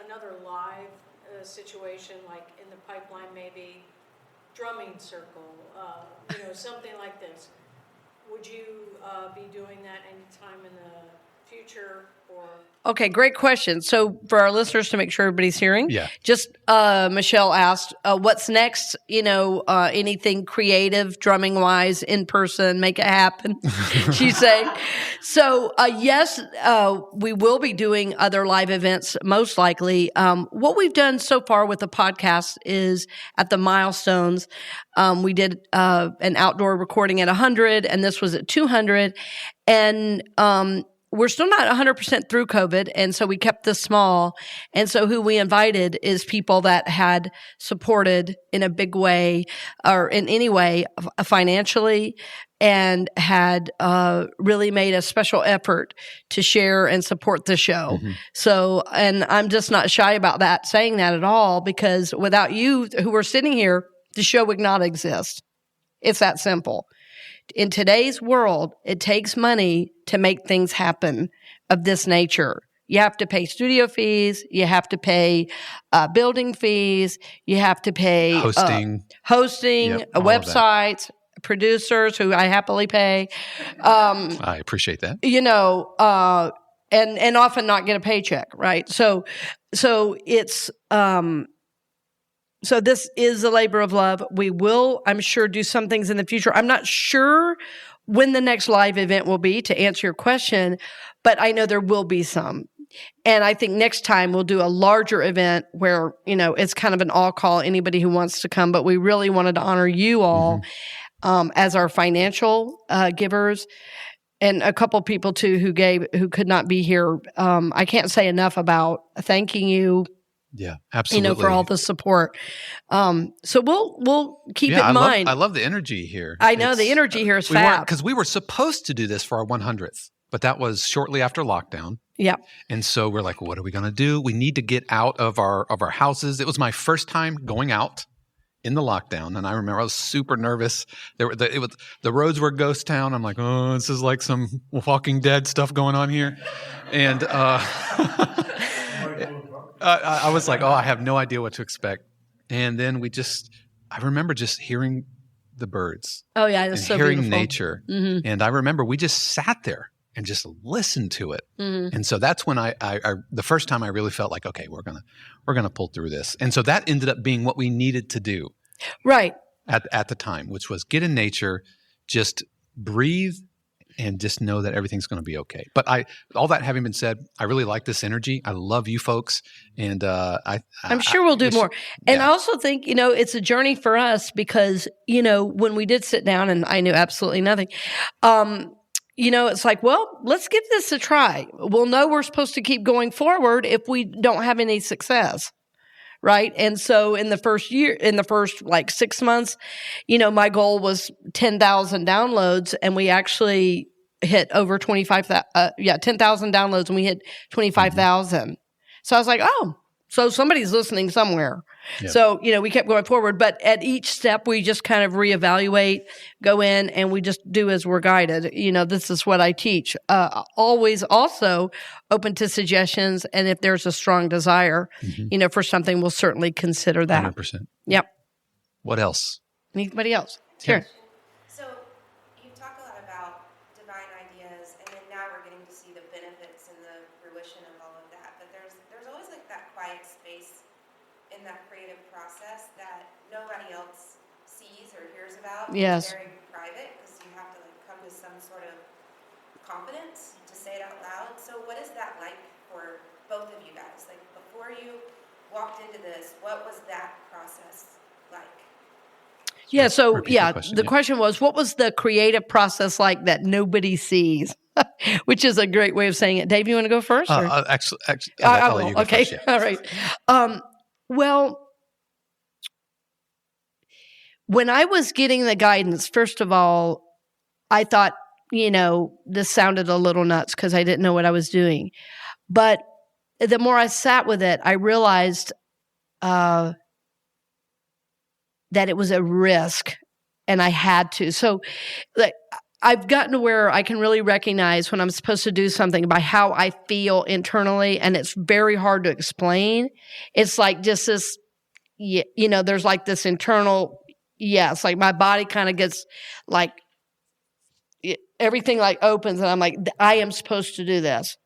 [SPEAKER 4] another live situation, like in the pipeline, maybe drumming circle, something like this. Would you be doing that anytime in the future or?
[SPEAKER 2] Okay, great question. So for our listeners to make sure everybody's hearing, just Michelle asked, what's next? Anything creative, drumming wise, in person, make it happen. She's saying. So yes, we will be doing other live events, most likely. What we've done so far with the podcast is at the milestones. We did an outdoor recording at 100, and this was at 200, and we're still not 100% through COVID, and so we kept this small. And so who we invited is people that had supported in a big way or in any way financially and had really made a special effort to share and support the show. Mm-hmm. So, and I'm just not shy about that, saying that at all, because without you who are sitting here, the show would not exist. It's that simple. In today's world, it takes money to make things happen of this nature. You have to pay studio fees. You have to pay building fees. You have to pay hosting, websites, producers who I happily pay.
[SPEAKER 1] I appreciate that.
[SPEAKER 2] And often not get a paycheck, right? So it's So this is a labor of love. We will, I'm sure, do some things in the future. I'm not sure when the next live event will be, to answer your question, but I know there will be some. And I think next time we'll do a larger event where, it's kind of an all call, anybody who wants to come. But we really wanted to honor you all as our financial givers. And a couple people too who could not be here. I can't say enough about thanking you.
[SPEAKER 1] Yeah, absolutely.
[SPEAKER 2] For all the support. So we'll keep it in mind.
[SPEAKER 1] I love the energy here.
[SPEAKER 2] I know the energy here is fab.
[SPEAKER 1] Because we were supposed to do this for our 100th, but that was shortly after lockdown.
[SPEAKER 2] Yeah.
[SPEAKER 1] And so we're like, what are we going to do? We need to get out of our houses. It was my first time going out in the lockdown, and I remember I was super nervous. The roads were ghost town. I'm like, oh, this is like some Walking Dead stuff going on here, and I was like, I have no idea what to expect. And then I remember just hearing the birds.
[SPEAKER 2] Oh yeah, it was so
[SPEAKER 1] hearing
[SPEAKER 2] beautiful.
[SPEAKER 1] Nature. Mm-hmm. And I remember we just sat there and just listened to it. Mm-hmm. And so that's when I the first time I really felt like, okay, we're gonna pull through this. And so that ended up being what we needed to do.
[SPEAKER 2] Right.
[SPEAKER 1] At the time, which was get in nature, just breathe, and just know that everything's going to be okay. But all that having been said, I really like this energy. I love you folks, and
[SPEAKER 2] I'm sure we'll do more. And I also think it's a journey for us because when we did sit down, and I knew absolutely nothing. It's like, well, let's give this a try. We'll know we're supposed to keep going forward if we don't have any success. Right. And so in the first 6 months, my goal was 10,000 downloads, and we actually hit over 10,000 downloads, and we hit 25,000. So I was like, oh, So somebody's listening somewhere.
[SPEAKER 1] Yep.
[SPEAKER 2] So, we kept going forward. But at each step, we just kind of reevaluate, go in, and we just do as we're guided. This is what I teach. Always also open to suggestions. And if there's a strong desire, for something, we'll certainly consider that.
[SPEAKER 1] 100%.
[SPEAKER 2] Yep.
[SPEAKER 1] What else?
[SPEAKER 2] Anybody else? Here.
[SPEAKER 5] So you talk a lot about divine ideas, and then now we're getting to see the benefits and the fruition of all of that. But there's always like that quiet space in that creative process that nobody else sees or hears about.
[SPEAKER 2] Yes.
[SPEAKER 5] It's very private because you have to come to some sort of confidence to say it out loud. So what is that like for both of you guys? Like before you walked into this, what was that process like?
[SPEAKER 2] Yeah, so
[SPEAKER 1] the
[SPEAKER 2] question was, what was the creative process like that nobody sees? Which is a great way of saying it. Dave, you want to go first?
[SPEAKER 1] Actually,
[SPEAKER 2] I will. Okay, first, all right. Well, when I was getting the guidance, first of all, I thought, this sounded a little nuts because I didn't know what I was doing. But the more I sat with it, I realized that it was a risk and I had to. So I've gotten to where I can really recognize when I'm supposed to do something by how I feel internally, and it's very hard to explain. It's like just this, there's like this internal, yes, like my body kind of gets like, everything like opens and I'm like, I am supposed to do this.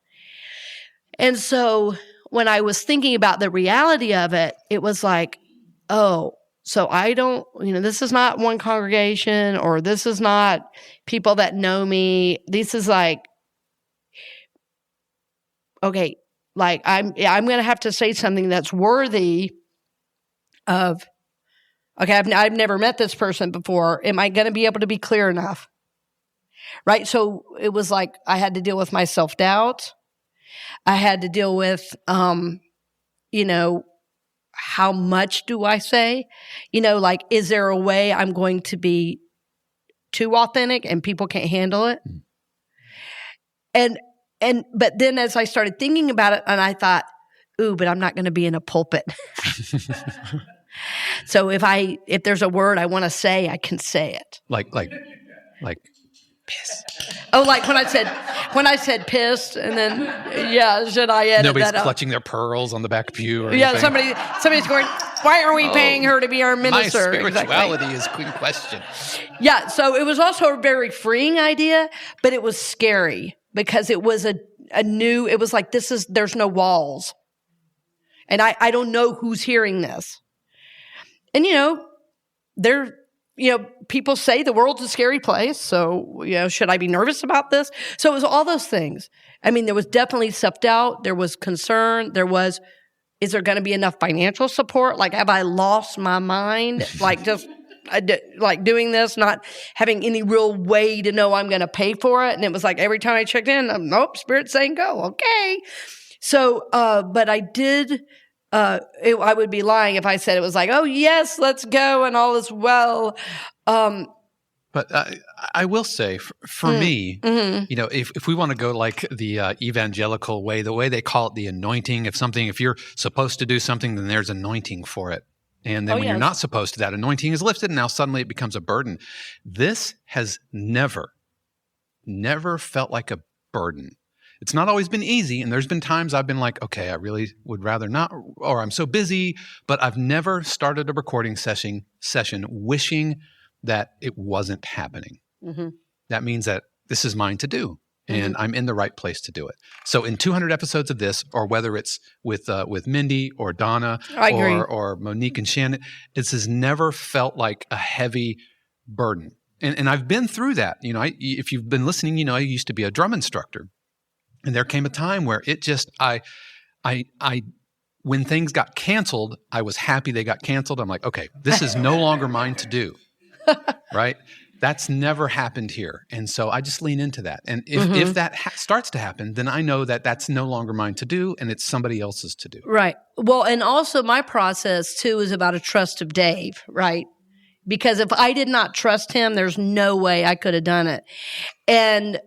[SPEAKER 2] And so when I was thinking about the reality of it, it was like, oh, so I don't, this is not one congregation, or this is not people that know me. This is like, okay, like I'm going to have to say something that's worthy of, okay, I've never met this person before. Am I going to be able to be clear enough? Right? So it was like I had to deal with my self-doubt. I had to deal with, how much do I say? Like, is there a way I'm going to be too authentic and people can't handle it? But then as I started thinking about it, and I thought, ooh, but I'm not going to be in a pulpit. So if there's a word I want to say, I can say it.
[SPEAKER 1] Like piss.
[SPEAKER 2] Oh, like when I said pissed, and then should I edit
[SPEAKER 1] Nobody's
[SPEAKER 2] that out?
[SPEAKER 1] clutching their pearls on the back pew or anything.
[SPEAKER 2] Somebody's going, why are we paying her to be our minister?
[SPEAKER 1] My spirituality is queen question.
[SPEAKER 2] Yeah, so it was also a very freeing idea, but it was scary because it was a new, it was like, there's no walls. And I don't know who's hearing this. And, people say the world's a scary place. So, should I be nervous about this? So it was all those things. I mean, there was definitely self-doubt. There was concern. Is there going to be enough financial support? Like, have I lost my mind? Like, just like doing this, not having any real way to know I'm going to pay for it. And it was like every time I checked in, nope, Spirit's saying go. Okay. So, but I did. I would be lying if I said it was like, oh, yes, let's go and all is well.
[SPEAKER 1] But I will say, for me, if we want to go like the evangelical way, the way they call it the anointing, if you're supposed to do something, then there's anointing for it. And then when you're not supposed to, that anointing is lifted, and now suddenly it becomes a burden. This has never felt like a burden. It's not always been easy, and there's been times I've been like, okay, I really would rather not, or I'm so busy, but I've never started a recording session wishing that it wasn't happening. Mm-hmm. That means that this is mine to do, and I'm in the right place to do it. So in 200 episodes of this, or whether it's with Mindy or Donna or Monique and Shannon, this has never felt like a heavy burden. And I've been through that. If you've been listening, I used to be a drum instructor. And there came a time where it just, when things got canceled, I was happy they got canceled. I'm like, okay, this is no longer mine to do, right? That's never happened here. And so I just lean into that. And if that starts to happen, then I know that that's no longer mine to do, and it's somebody else's to do.
[SPEAKER 2] Right. Well, and also my process too is about a trust of Dave, right? Because if I did not trust him, there's no way I could have done it. And,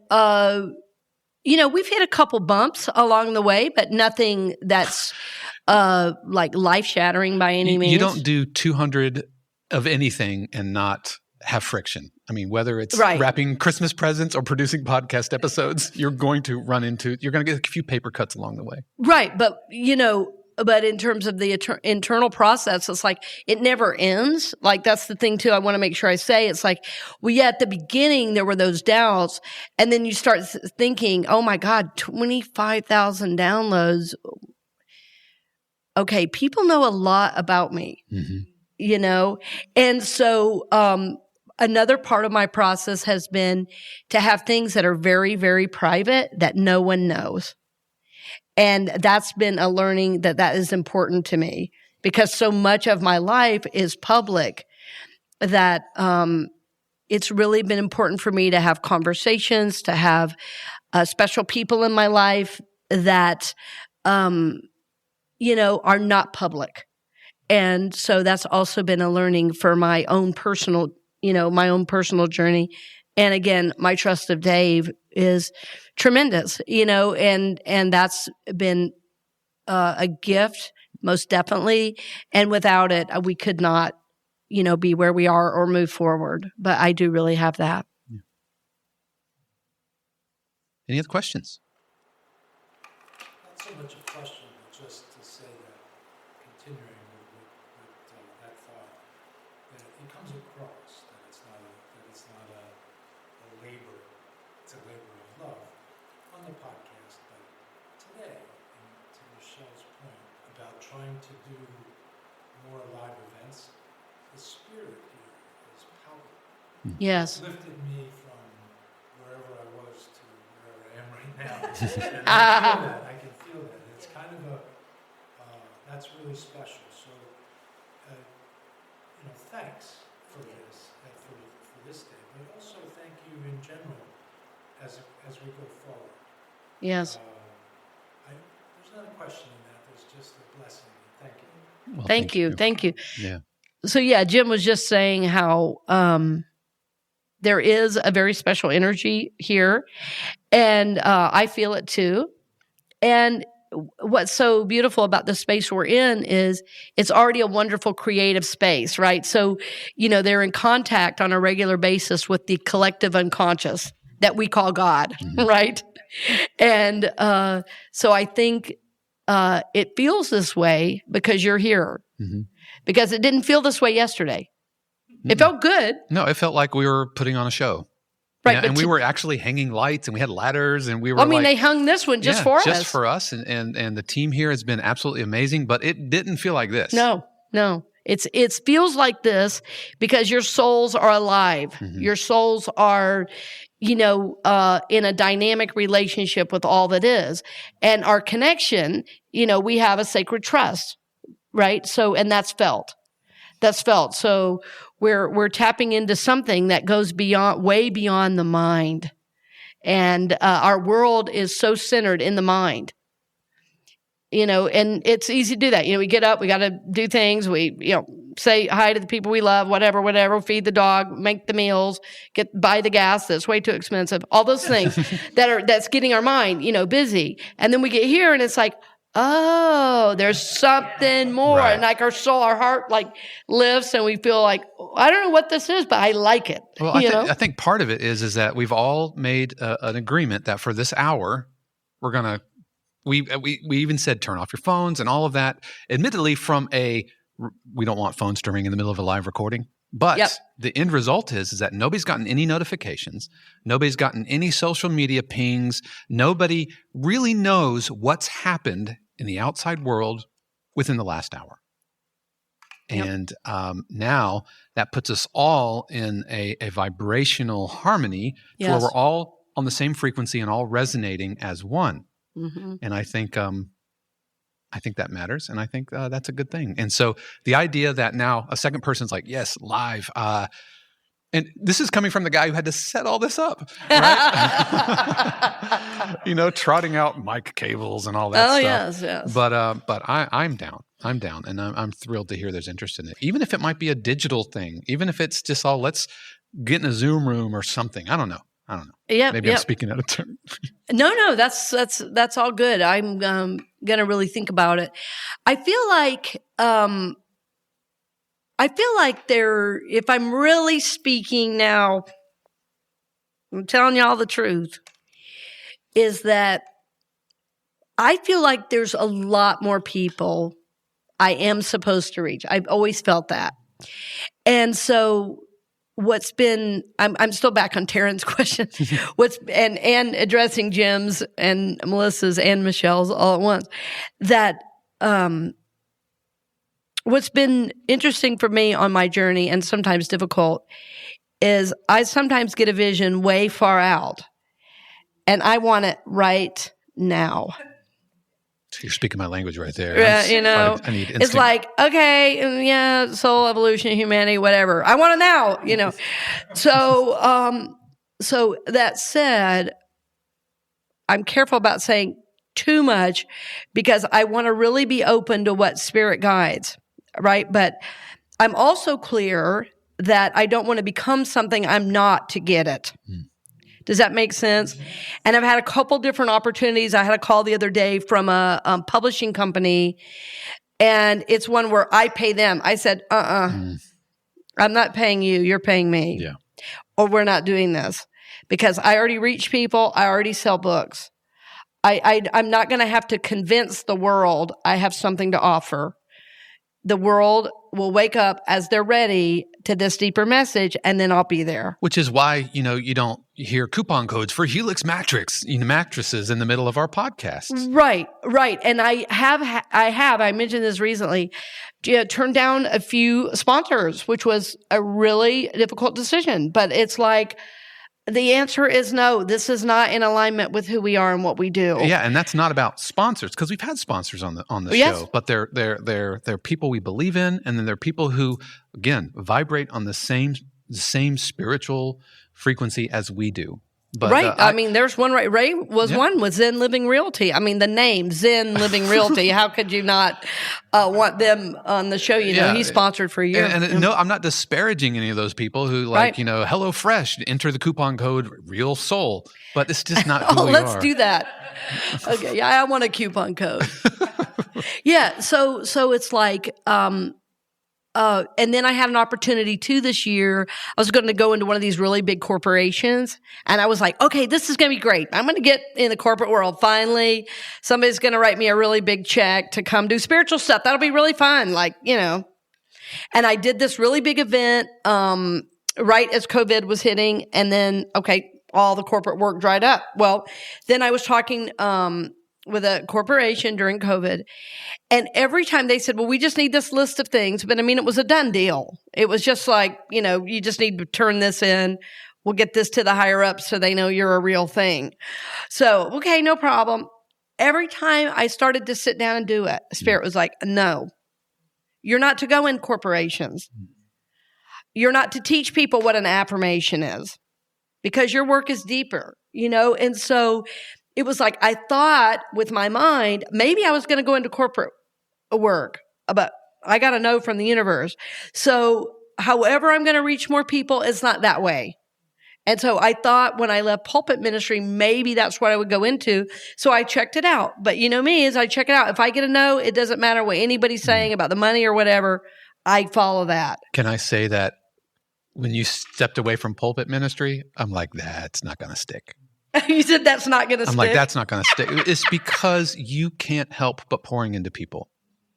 [SPEAKER 2] We've hit a couple bumps along the way, but nothing that's like life-shattering by any means.
[SPEAKER 1] You don't do 200 of anything and not have friction. I mean, whether it's wrapping Christmas presents or producing podcast episodes, you're going to get a few paper cuts along the way.
[SPEAKER 2] Right. But, but in terms of the internal process, it's like it never ends. Like that's the thing too. I want to make sure I say it's like, at the beginning there were those doubts, and then you start thinking, oh my God, 25,000 downloads. Okay, people know a lot about me, and so another part of my process has been to have things that are very, very private that no one knows. And that's been a learning that is important to me, because so much of my life is public that it's really been important for me to have conversations, to have special people in my life that, are not public. And so that's also been a learning for my own personal journey. And again, my trust of Dave is tremendous, and that's been a gift, most definitely. And without it, we could not, be where we are or move forward. But I do really have that.
[SPEAKER 1] Yeah. Any other questions?
[SPEAKER 6] Not so much a question, but just to say that, continuing with that thought, that it comes across that it's not a labor, it's a labor of love on the podcast. But today, and to Michelle's point about trying to do more live events, the spirit here is palpable.
[SPEAKER 2] Yes.
[SPEAKER 6] It lifted me from wherever I was to wherever I am right now. And I can feel that. It's kind of that's really special. So, thanks for this and for this day, but also thank you in general as we go forward.
[SPEAKER 2] Yes.
[SPEAKER 6] There's not a question in that. There's just a blessing. Thank you.
[SPEAKER 1] Well,
[SPEAKER 2] Thank you. Thank you.
[SPEAKER 1] Yeah.
[SPEAKER 2] So Jim was just saying how there is a very special energy here, and I feel it too. And what's so beautiful about the space we're in is it's already a wonderful creative space, right? So, they're in contact on a regular basis with the collective unconscious that we call God, right? And so I think it feels this way because you're here. Mm-hmm. Because it didn't feel this way yesterday. It felt good.
[SPEAKER 1] No, it felt like we were putting on a show.
[SPEAKER 2] Right.
[SPEAKER 1] And we were actually hanging lights, and we had ladders, and we were
[SPEAKER 2] they hung this one just for us.
[SPEAKER 1] Just for us. And the team here has been absolutely amazing, but it didn't feel like this.
[SPEAKER 2] No. It feels like this because your souls are alive. Mm-hmm. Your souls are, in a dynamic relationship with all that is. And our connection, we have a sacred trust. Right. So, and that's felt. So we're tapping into something that goes way beyond the mind. And, our world is so centered in the mind, and it's easy to do that. We get up, we got to do things. We, say hi to the people we love, whatever, feed the dog, make the meals, buy the gas that's way too expensive. All those things that's getting our mind, busy. And then we get here and it's like, oh, there's something more. Right. And like our soul, our heart lifts and we feel like, I don't know what this is, but I like it.
[SPEAKER 1] Well, I think part of it is that we've all made an agreement that for this hour, we're going to, we even said turn off your phones and all of that. Admittedly, we don't want phones to ring in the middle of a live recording. But the end result is that nobody's gotten any notifications. Nobody's gotten any social media pings. Nobody really knows what's happened in the outside world within the last hour. And now that puts us all in a vibrational harmony where we're all on the same frequency and all resonating as one. Mm-hmm. And I think that matters, and I think that's a good thing. And so the idea that now a second person's like, yes, live, and this is coming from the guy who had to set all this up, right? Trotting out mic cables and all that stuff. Yes. But I'm down, and I'm thrilled to hear there's interest in it, even if it might be a digital thing, even if it's just let's get in a Zoom room or something. I don't know. I don't know.
[SPEAKER 2] Yeah,
[SPEAKER 1] Maybe I'm speaking out of turn.
[SPEAKER 2] No, that's all good. I'm gonna really think about it. I feel like if I'm really speaking now, I'm telling y'all the truth, is that I feel like there's a lot more people I am supposed to reach. I've always felt that. And so I'm still back on Taryn's question. And addressing Jim's and Melissa's and Michelle's all at once. That what's been interesting for me on my journey and sometimes difficult is I sometimes get a vision way far out and I want it right now.
[SPEAKER 1] So you're speaking my language right there.
[SPEAKER 2] Yeah,
[SPEAKER 1] I need instinct.
[SPEAKER 2] It's like, okay, yeah, soul, evolution, humanity, whatever. I want it now, So that said, I'm careful about saying too much because I want to really be open to what spirit guides, right? But I'm also clear that I don't want to become something I'm not to get it. Does that make sense? And I've had a couple different opportunities. I had a call the other day from a publishing company, and it's one where I pay them. I said, I'm not paying you. You're paying me.
[SPEAKER 1] Yeah.
[SPEAKER 2] Or we're not doing this because I already reach people. I already sell books. I'm not going to have to convince the world I have something to offer. The world will wake up as they're ready to this deeper message, and then I'll be there.
[SPEAKER 1] Which is why, you don't hear coupon codes for Helix mattresses in the middle of our podcast.
[SPEAKER 2] Right. And I mentioned this recently, turned down a few sponsors, which was a really difficult decision. But it's like, the answer is no. This is not in alignment with who we are and what we do.
[SPEAKER 1] Yeah, and that's not about sponsors because we've had sponsors on the
[SPEAKER 2] Yes.
[SPEAKER 1] show, but they're people we believe in, and then they're people who, again, vibrate on the same spiritual frequency as we do. But,
[SPEAKER 2] right. I mean, there's one. Ray was one with Zen Living Realty. I mean, the name Zen Living Realty. How could you not want them on the show? He's sponsored for a year.
[SPEAKER 1] And no, I'm not disparaging any of those people who Hello Fresh, enter the coupon code Real Soul. But it's just not who we are.
[SPEAKER 2] Let's do that. Okay. Yeah, I want a coupon code. Yeah. So it's like. And then I had an opportunity too this year. I was going to go into one of these really big corporations. And I was like, okay, this is going to be great. I'm going to get in the corporate world. Finally, somebody's going to write me a really big check to come do spiritual stuff. That'll be really fun. And I did this really big event, right as COVID was hitting. And then, all the corporate work dried up. Well, then I was talking, with a corporation during COVID. And every time they said, well, we just need this list of things. But it was a done deal. It was just like, you just need to turn this in. We'll get this to the higher ups so they know you're a real thing. So, okay, no problem. Every time I started to sit down and do it, Spirit was like, no, you're not to go in corporations. You're not to teach people what an affirmation is because your work is deeper, And so it was like, I thought with my mind, maybe I was going to go into corporate work, but I got to know from the universe. So however I'm going to reach more people, it's not that way. And so I thought when I left pulpit ministry, maybe that's what I would go into. So I checked it out. But me, as I check it out, if I get a no, it doesn't matter what anybody's saying about the money or whatever, I follow that.
[SPEAKER 1] Can I say that when you stepped away from pulpit ministry, I'm like, that's not going to stick.
[SPEAKER 2] You said that's not going to stick?
[SPEAKER 1] I'm like, that's not going to stick. It's because you can't help but pouring into people.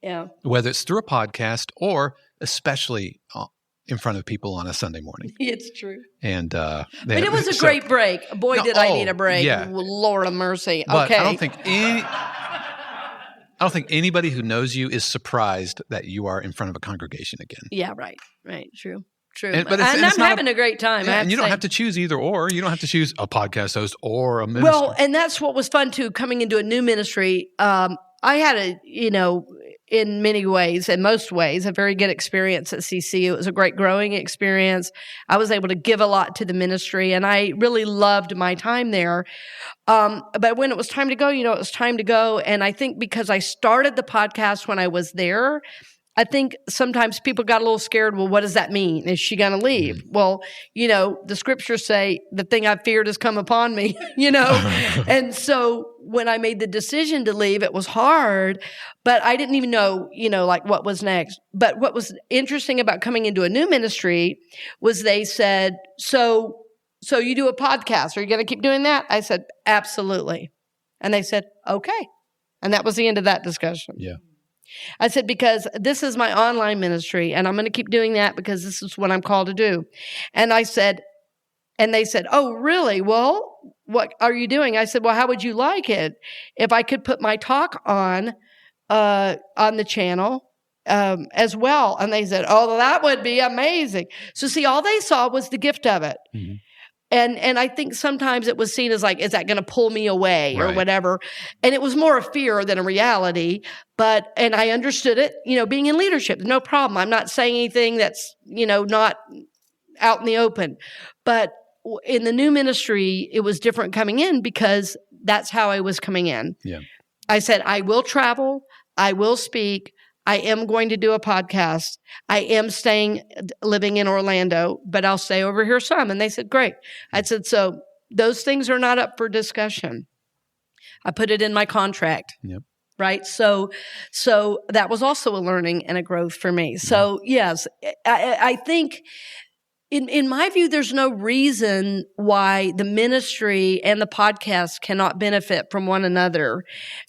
[SPEAKER 2] Yeah.
[SPEAKER 1] Whether it's through a podcast or especially in front of people on a Sunday morning.
[SPEAKER 2] It's true.
[SPEAKER 1] And
[SPEAKER 2] but it was a great break. Boy, I need a break.
[SPEAKER 1] Yeah.
[SPEAKER 2] Lord of mercy.
[SPEAKER 1] But
[SPEAKER 2] okay.
[SPEAKER 1] I don't think anybody who knows you is surprised that you are in front of a congregation again.
[SPEAKER 2] Yeah, right. True.
[SPEAKER 1] But
[SPEAKER 2] I'm having a great time.
[SPEAKER 1] Yeah, and you don't have to choose either or. You don't have to choose a podcast host or a minister.
[SPEAKER 2] Well, and that's what was fun too, coming into a new ministry. I had in many ways, in most ways, a very good experience at CC. It was a great growing experience. I was able to give a lot to the ministry, and I really loved my time there. But when it was time to go, it was time to go. And I think because I started the podcast when I was there, I think sometimes people got a little scared. Well, what does that mean? Is she going to leave? Mm-hmm. Well, the scriptures say the thing I feared has come upon me, And so when I made the decision to leave, it was hard, but I didn't even know, like what was next. But what was interesting about coming into a new ministry was they said, so you do a podcast. Are you going to keep doing that? I said, absolutely. And they said, okay. And that was the end of that discussion.
[SPEAKER 1] Yeah.
[SPEAKER 2] I said, because this is my online ministry and I'm going to keep doing that because this is what I'm called to do. And they said, oh, really? Well, what are you doing? I said, well, how would you like it if I could put my talk on the channel as well? And they said, oh, that would be amazing. So see, all they saw was the gift of it. Mm-hmm. And I think sometimes it was seen as like, is that going to pull me away or whatever? And it was more a fear than a reality. And I understood it, being in leadership, no problem. I'm not saying anything that's, not out in the open. But in the new ministry, it was different coming in because that's how I was coming in.
[SPEAKER 1] Yeah.
[SPEAKER 2] I said, I will travel. I will speak. I am going to do a podcast. I am living in Orlando, but I'll stay over here some. And they said, great. I said, so those things are not up for discussion. I put it in my contract.
[SPEAKER 1] Yep.
[SPEAKER 2] Right. So that was also a learning and a growth for me. So yes, I think in my view, there's no reason why the ministry and the podcast cannot benefit from one another.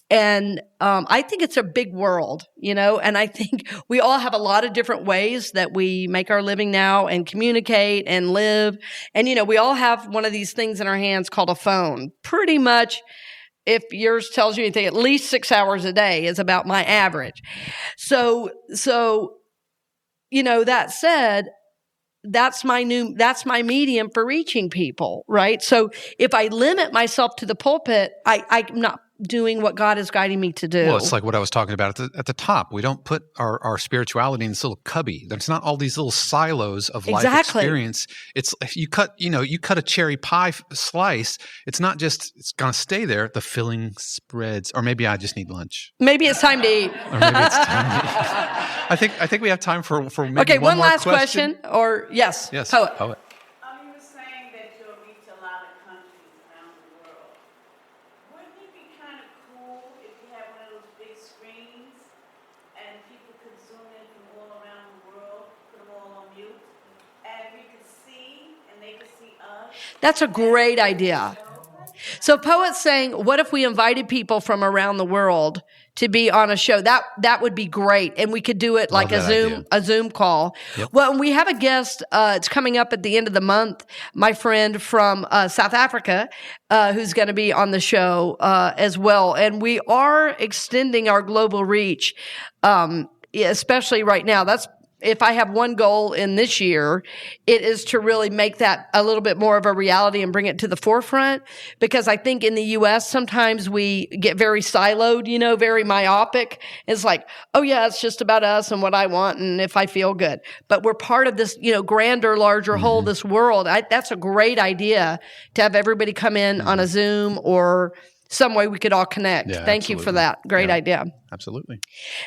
[SPEAKER 2] And I think it's a big world, and I think we all have a lot of different ways that we make our living now and communicate and live. And, we all have one of these things in our hands called a phone. Pretty much, if yours tells you anything, at least 6 hours a day is about my average. So that said, that's my medium for reaching people, right? So if I limit myself to the pulpit, I'm not doing what God is guiding me to do.
[SPEAKER 1] Well, it's like what I was talking about at the top. We don't put our spirituality in this little cubby. There's not all these little silos of life experience. It's you cut a cherry pie slice. It's not just it's going to stay there. The filling spreads, or maybe I just need lunch.
[SPEAKER 2] Maybe it's time to eat.
[SPEAKER 1] Or maybe it's time to eat. I think we have time for maybe
[SPEAKER 2] one
[SPEAKER 1] more
[SPEAKER 2] last question. Or yes,
[SPEAKER 1] Poet.
[SPEAKER 7] You were saying that you'll reach a lot of countries around the world. Wouldn't it be kind of cool if you had one of those big screens and people could zoom in from all around the world, put them all on mute, and we could see and they could see us?
[SPEAKER 2] That's a great idea. So Poet's saying, what if we invited people from around the world to be on a show? That would be great. And we could do it like a Zoom call. Yep. Well, we have a guest, it's coming up at the end of the month, my friend from South Africa, who's going to be on the show as well. And we are extending our global reach, especially right now. If I have one goal in this year, it is to really make that a little bit more of a reality and bring it to the forefront. Because I think in the U.S., sometimes we get very siloed, very myopic. It's like, oh yeah, it's just about us and what I want and if I feel good. But we're part of this, grander, larger whole, this world. That's a great idea to have everybody come in on a Zoom or some way we could all connect.
[SPEAKER 1] Yeah,
[SPEAKER 2] thank you for that. Great idea.
[SPEAKER 1] Absolutely.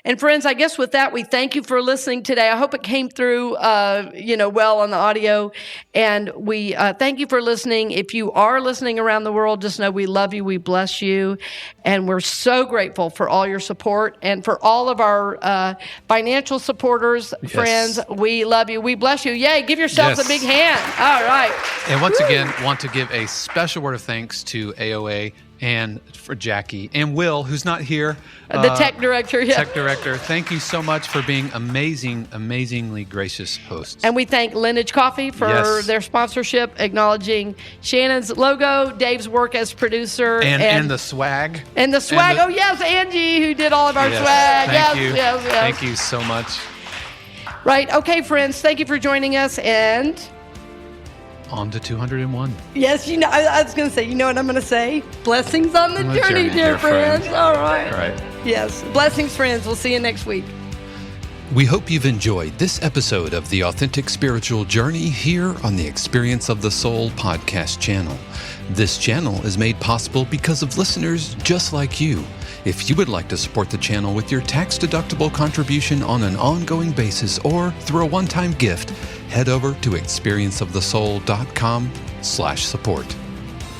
[SPEAKER 2] And friends, I guess with that, we thank you for listening today. I hope it came through, well on the audio. And we thank you for listening. If you are listening around the world, just know we love you. We bless you. And we're so grateful for all your support and for all of our financial supporters, friends. We love you. We bless you. Yay. Give yourselves a big hand. All right.
[SPEAKER 1] And once again, want to give a special word of thanks to AOA and for Jackie and Will, who's not here.
[SPEAKER 2] The tech director. Yeah.
[SPEAKER 1] Tech director. Thank you so much for being amazingly gracious hosts.
[SPEAKER 2] And we thank Lineage Coffee for their sponsorship, acknowledging Shannon's logo, Dave's work as producer.
[SPEAKER 1] And the swag.
[SPEAKER 2] And the swag. Oh, yes, Angie, who did all of our swag.
[SPEAKER 1] Thank you.
[SPEAKER 2] Yes.
[SPEAKER 1] Thank you so much.
[SPEAKER 2] Right. Okay, friends, thank you for joining us. And
[SPEAKER 1] on to 201.
[SPEAKER 2] Yes, I was going to say, you know what I'm going to say? Blessings on the journey, dear friends. All right. Yes. Blessings, friends. We'll see you next week.
[SPEAKER 1] We hope you've enjoyed this episode of The Authentic Spiritual Journey here on the Experience of the Soul podcast channel. This channel is made possible because of listeners just like you. If you would like to support the channel with your tax-deductible contribution on an ongoing basis or through a one-time gift, head over to experienceofthesoul.com/support.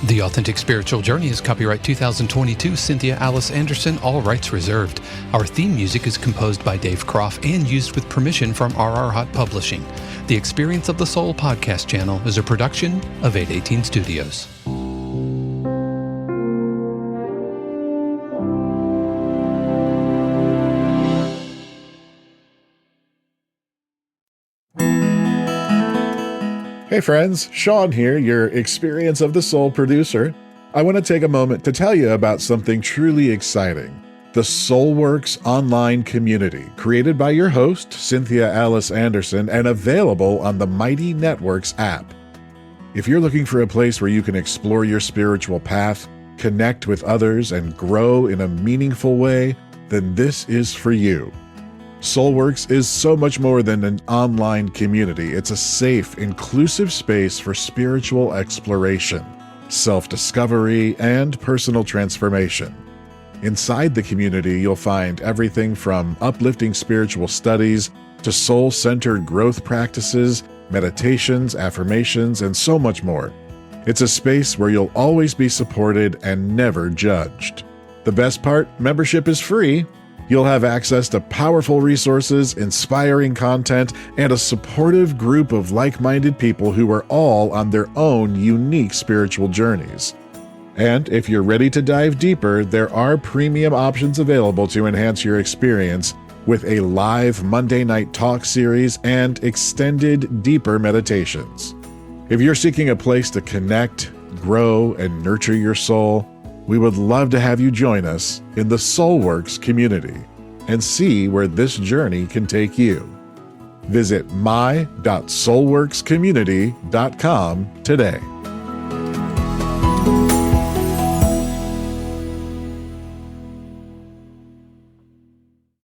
[SPEAKER 1] The Authentic Spiritual Journey is copyright 2022 Cynthia Alice Anderson, all rights reserved. Our theme music is composed by Dave Croft and used with permission from RR Hot Publishing. The Experience of the Soul podcast channel is a production of 818 Studios.
[SPEAKER 8] Hey friends, Sean here, your Experience of the Soul producer. I want to take a moment to tell you about something truly exciting. The SoulWorks online community, created by your host, Cynthia Alice Anderson, and available on the Mighty Networks app. If you're looking for a place where you can explore your spiritual path, connect with others, and grow in a meaningful way, then this is for you. SoulWorks is so much more than an online community. It's a safe, inclusive space for spiritual exploration, self-discovery, and personal transformation. Inside the community, you'll find everything from uplifting spiritual studies to soul-centered growth practices, meditations, affirmations, and so much more. It's a space where you'll always be supported and never judged. The best part, membership is free. You'll have access to powerful resources, inspiring content, and a supportive group of like-minded people who are all on their own unique spiritual journeys. And if you're ready to dive deeper, there are premium options available to enhance your experience with a live Monday night talk series and extended, deeper meditations. If you're seeking a place to connect, grow, and nurture your soul, we would love to have you join us in the SoulWorks community and see where this journey can take you. Visit my.soulworkscommunity.com today.